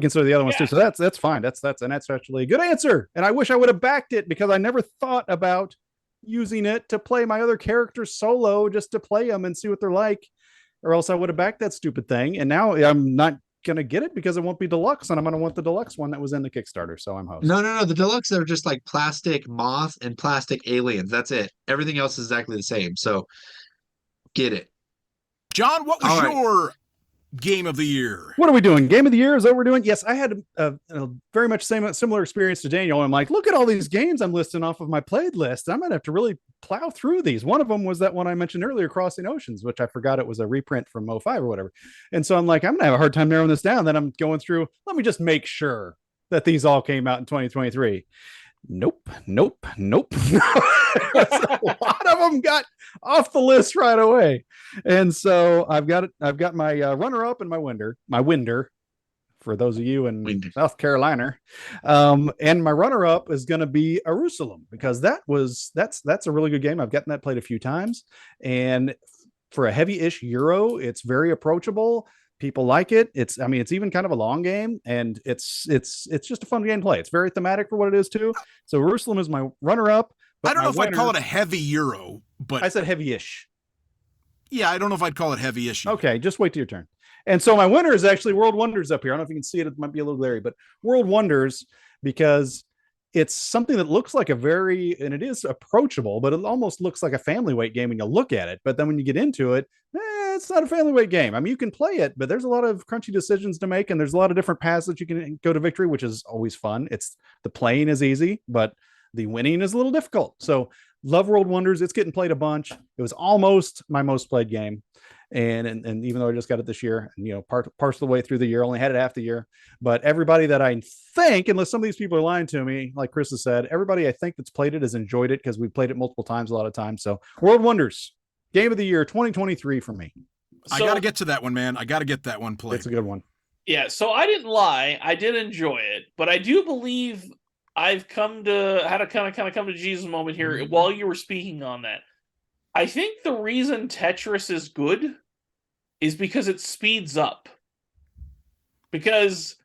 consider the other ones too. So that's fine. That's actually a good answer. And I wish I would have backed it because I never thought about using it to play my other characters solo just to play them and see what they're like, or else I would have backed that stupid thing. And now I'm not gonna get it because it won't be deluxe, and I'm gonna want the deluxe one that was in the Kickstarter. So I'm host. No. The deluxe are just like plastic moth and plastic aliens. That's it. Everything else is exactly the same. So get it. John, what was All right. your game of the year? What are we doing? Game of the year is that what we're doing? Yes, I had a very much similar experience to Daniel. I'm like, look at all these games I'm listing off of my played list. I'm gonna have to really plow through these. One of them was that one I mentioned earlier, Crossing Oceans, which I forgot it was a reprint from 05 or whatever. And so I'm like, I'm gonna have a hard time narrowing this down. Then I'm going through. Let me just make sure that these all came out in 2023. Nope. A lot of them got off the list right away, and so I've got my runner-up and my winder for those of you in South Carolina, and my runner-up is going to be Jerusalem because that's a really good game. I've gotten that played a few times, and for a heavy-ish Euro, it's very approachable. People like it. It's even kind of a long game, and it's just a fun game to play. It's very thematic for what it is too. So Jerusalem is my runner-up. I don't know if I'd call it a heavy Euro, but I said heavy-ish. Yeah, I don't know if I'd call it heavy-ish. Okay, just wait till your turn. And so my winner is actually World Wonders up here. I don't know if you can see it. It might be a little glary, but World Wonders because it's something that looks like and it is approachable, but it almost looks like a family weight game when you look at it. But then when you get into it, it's not a family weight game. I mean, you can play it, but there's a lot of crunchy decisions to make, and there's a lot of different paths that you can go to victory, which is always fun. The playing is easy, but the winning is a little difficult. So love World Wonders. It's getting played a bunch. It was almost my most played game. And even though I just got it this year, part of the way through the year, only had it half the year, but everybody that I think, unless some of these people are lying to me, like Chris has said, everybody I think that's played it has enjoyed it because we've played it multiple times, a lot of times. So World Wonders, game of the year 2023 for me. I got to get to that one, man. I got to get that one played. It's a good one. Yeah. So I didn't lie. I did enjoy it, but I do believe I've had a kind of come to Jesus moment here while you were speaking on that. I think the reason Tetris is good is because it speeds up. Because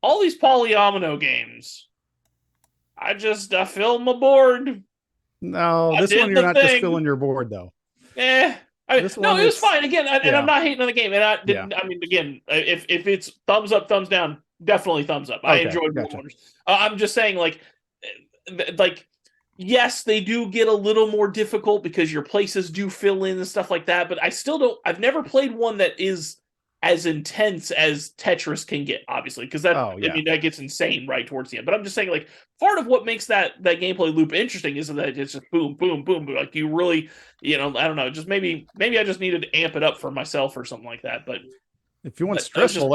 all these polyomino games, I fill my board. No, this one you're not just filling your board though. It was fine. Again, and I'm not hating on the game. And I didn't. I mean, again, if it's thumbs up, thumbs down, definitely thumbs up. I enjoyed World Wonders. I'm just saying, like yes, they do get a little more difficult because your places do fill in and stuff like that, but I still don't. I've never played one that is as intense as Tetris can get, obviously, because that Oh, yeah. I mean that gets insane right towards the end. But I'm just saying, like, part of what makes that gameplay loop interesting is that it's just boom, boom, boom, boom. Like you really, I don't know, just maybe I just needed to amp it up for myself or something like that. But If you want But stressful,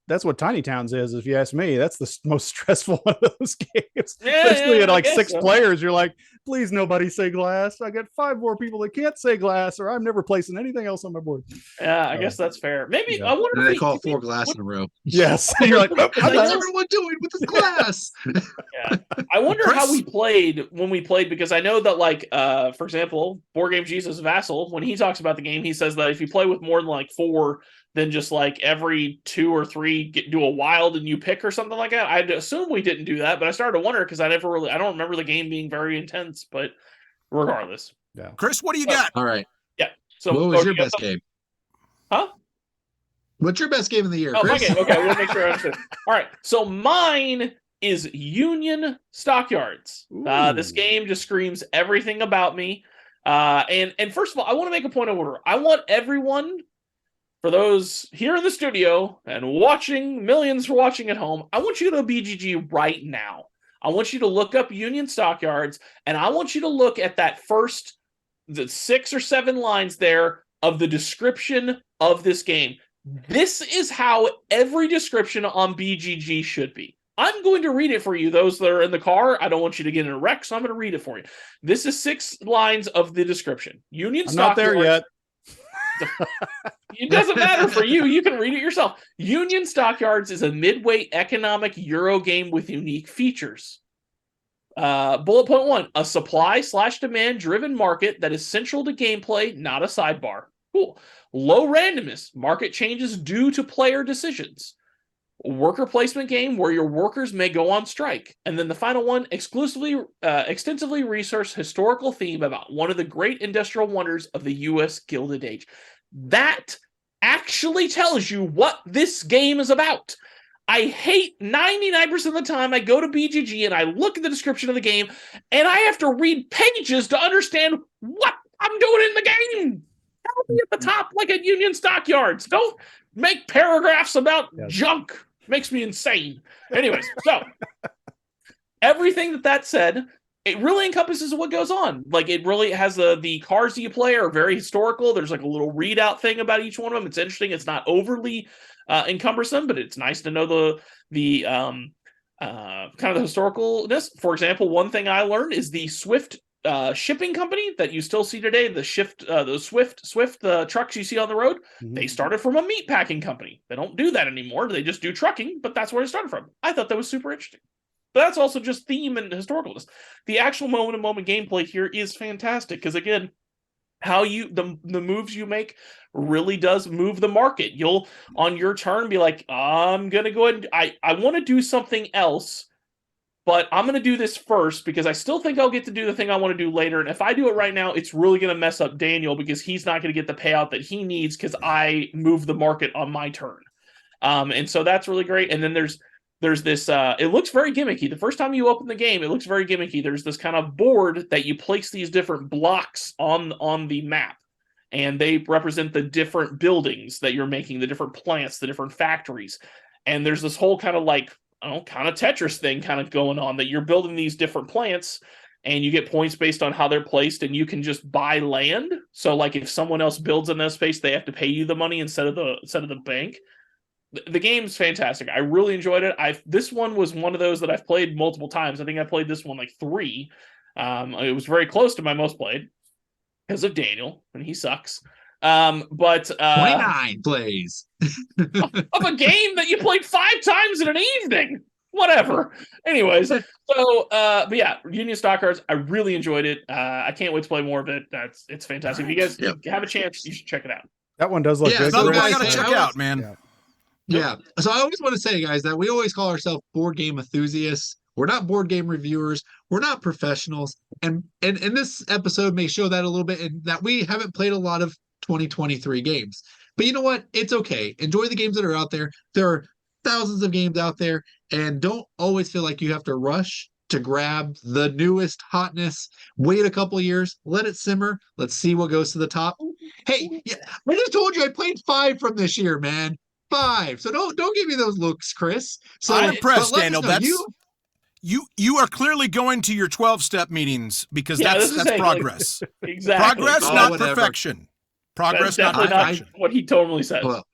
that's what Tiny Towns is. If you ask me, that's the most stressful one of those games. Yeah, Especially at I like guess 6 so. players, you're like, please nobody say glass. I got 5 more people that can't say glass, or I'm never placing anything else on my board. yeah, I guess that's fair. Maybe Yeah. I wonder And if they we, call if we- 4 glass in a row. Yes, you're like, oh, Because I What's know- everyone doing with this glass? Yeah. I wonder Chris? how we played when we played, because I know that, like, for example, Board Game Jesus Vassal, when he talks about the game, he says that if you play with more than like 4, then just like every 2 or 3 do a wild and you pick or something like that. I'd assume we didn't do that, but I started to wonder because I don't remember the game being very intense, but regardless. Chris, what do you got? All right. So What was your you got best something- game? Huh? What's your best game of the year, Oh, my Chris? game. Okay, I want to make sure I understand. All right, so mine is Union Stockyards. This Ooh. game just screams everything about me. And first of all, I want to make a point of order. I want everyone, for those here in the studio and watching, millions for watching at home, I want you to go to BGG right now. I want you to look up Union Stockyards, and I want you to look at that the 6 or 7 lines there of the description of this game. This is how every description on BGG should be. I'm going to read it for you, those that are in the car. I don't want you to get in a wreck, so I'm going to read it for you. This is 6 lines of the description. Union I'm not there Stockyards. yet. It doesn't matter for you. You can read it yourself. Union Stockyards is a midweight economic Euro game with unique features. Bullet point 1, a supply/demand driven market that is central to gameplay, not a sidebar. Cool. Low randomness, market changes due to player decisions. Worker placement game where your workers may go on strike. And then the final one, extensively researched historical theme about one of the great industrial wonders of the U.S. Gilded Age. That actually tells you what this game is about. I hate 99% of the time I go to BGG and I look at the description of the game and I have to read pages to understand what I'm doing in the game. Tell me at the top like at Union Stockyards. Don't make paragraphs about junk. Makes me insane. Anyways, so everything that said, it really encompasses what goes on. Like, it really has the cards that you play are very historical. There's like a little readout thing about each one of them. It's interesting. It's not overly encumbersome, but it's nice to know the kind of the historicalness. For example, one thing I learned is the Swift shipping company that you still see today, the Swift trucks you see on the road. Mhm. They started from a meat packing company. They don't do that anymore. They just do trucking, but that's where it started from. I thought that was super interesting. But that's also just theme and historicalness. The actual moment-to-moment gameplay here is fantastic because, again, how the moves you make really does move the market. You'll, on your turn, be like, I'm going to go ahead and I want to do something else, but I'm going to do this first because I still think I'll get to do the thing I want to do later. And if I do it right now, it's really going to mess up Daniel because he's not going to get the payout that he needs because I moved the market on my turn. And so that's really great. And then there's this, it looks very gimmicky. The first time you open the game, it looks very gimmicky. There's this kind of board that you place these different blocks on the map. And they represent the different buildings that you're making, the different plants, the different factories. And there's this whole kind of like, kind of Tetris thing kind of going on that you're building these different plants and you get points based on how they're placed and you can just buy land. So like if someone else builds in that space, they have to pay you the money instead of the bank. The game's fantastic. I really enjoyed it. This one was one of those that I've played multiple times. I think I played this one like 3. It was very close to my most played because of Daniel, and he sucks. But 29 plays. of a game that you played 5 times in an evening. Whatever. Anyways, so but yeah, Union Stockyards, I really enjoyed it. I can't wait to play more of it. It's fantastic. If you guys have a chance, you should check it out. That one does look Yeah, good. so Another one I guys, gotta check out, man. Yeah. Yeah. So I always want to say, guys, that we always call ourselves board game enthusiasts. We're not board game reviewers. We're not professionals. And this episode may show that a little bit, in that we haven't played a lot of 2023 games. But you know what? It's okay. Enjoy the games that are out there. There are thousands of games out there, and don't always feel like you have to rush to grab the newest hotness. Wait a couple years, let it simmer. Let's see what goes to the top. Hey, yeah, I just told you I played 5 from this year, man. 5. So don't give me those looks, Chris. So I'm impressed, but let us Daniel. know. That's you are clearly going to your 12-step meetings because Yeah, that's this is saying, like, progress. Exactly. Progress, Oh, not whatever. perfection. That's Progress, not definitely perfection. not what he totally says. Well,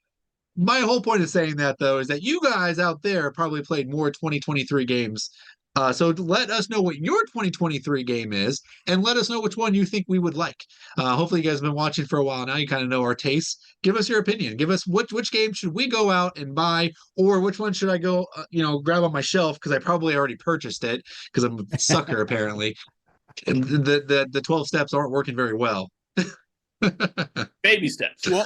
my whole point of saying that, though, is that you guys out there probably played more 2023 games. So let us know what your 2023 game is, and let us know which one you think we would like. Hopefully, you guys have been watching for a while now. You kind of know our tastes. Give us your opinion. Give us which game should we go out and buy, or which one should I go, grab on my shelf because I probably already purchased it because I'm a sucker apparently. And the 12 steps aren't working very well. Baby steps. Well,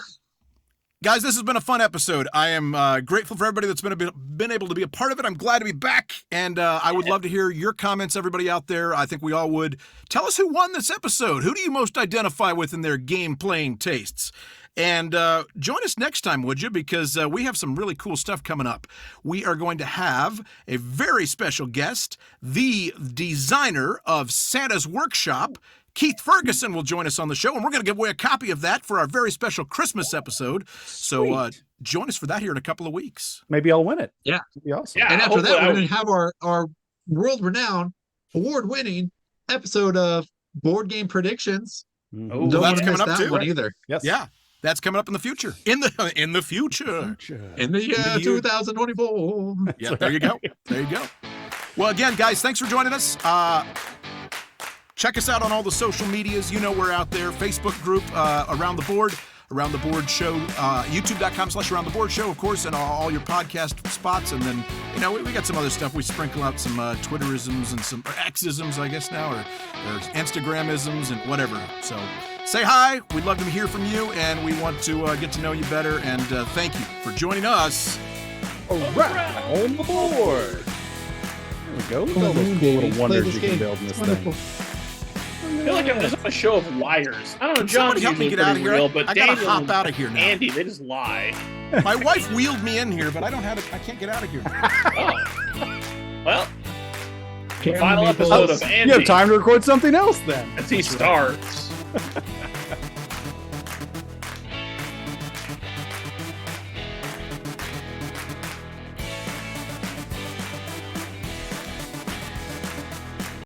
guys, this has been a fun episode. I am grateful for everybody that's been able to be a part of it. I'm glad to be back, and I would love to hear your comments, everybody out there. I think we all would. Tell us who won this episode. Who do you most identify with in their game-playing tastes? And join us next time, would you? Because we have some really cool stuff coming up. We are going to have a very special guest, the designer of Santa's Workshop, Keith Ferguson, will join us on the show, and we're going to give away a copy of that for our very special Christmas episode. So join us for that here in a couple of weeks. Maybe I'll win it. Yeah. That'd be awesome. Yeah. And after that, hopefully we're going to have our world-renowned, award-winning episode of Board Game Predictions. Mhm. Oh, Don't that's want to coming miss up that too, one right? either. Yes. Yeah, that's coming up in the future. In the future. In the year year. 2024. Yeah, there you go. There you go. Well, again, guys, thanks for joining us. Check us out on all the social medias. You know we're out there. Facebook group, Around the Board Show, youtube.com/Around the Board Show, of course, and all your podcast spots. And then, we got some other stuff. We sprinkle out some Twitterisms and some Xisms, I guess now, or Instagramisms and whatever. So say hi. We'd love to hear from you, and we want to get to know you better. And thank you for joining us. Around the board. There we go. Look at all those cool baby. little wonders Play this you can game. build in this Wonderful. thing. I feel like I'm just on a show of liars. I don't know, Can John somebody help me get out of here? real, but I gotta Daniel hop and out of here now. Andy, they just lie. My wife wheeled me in here, but I can't get out of here. Oh. Well, Camera final me episode both. of You Andy have time to record something else then. as he starts.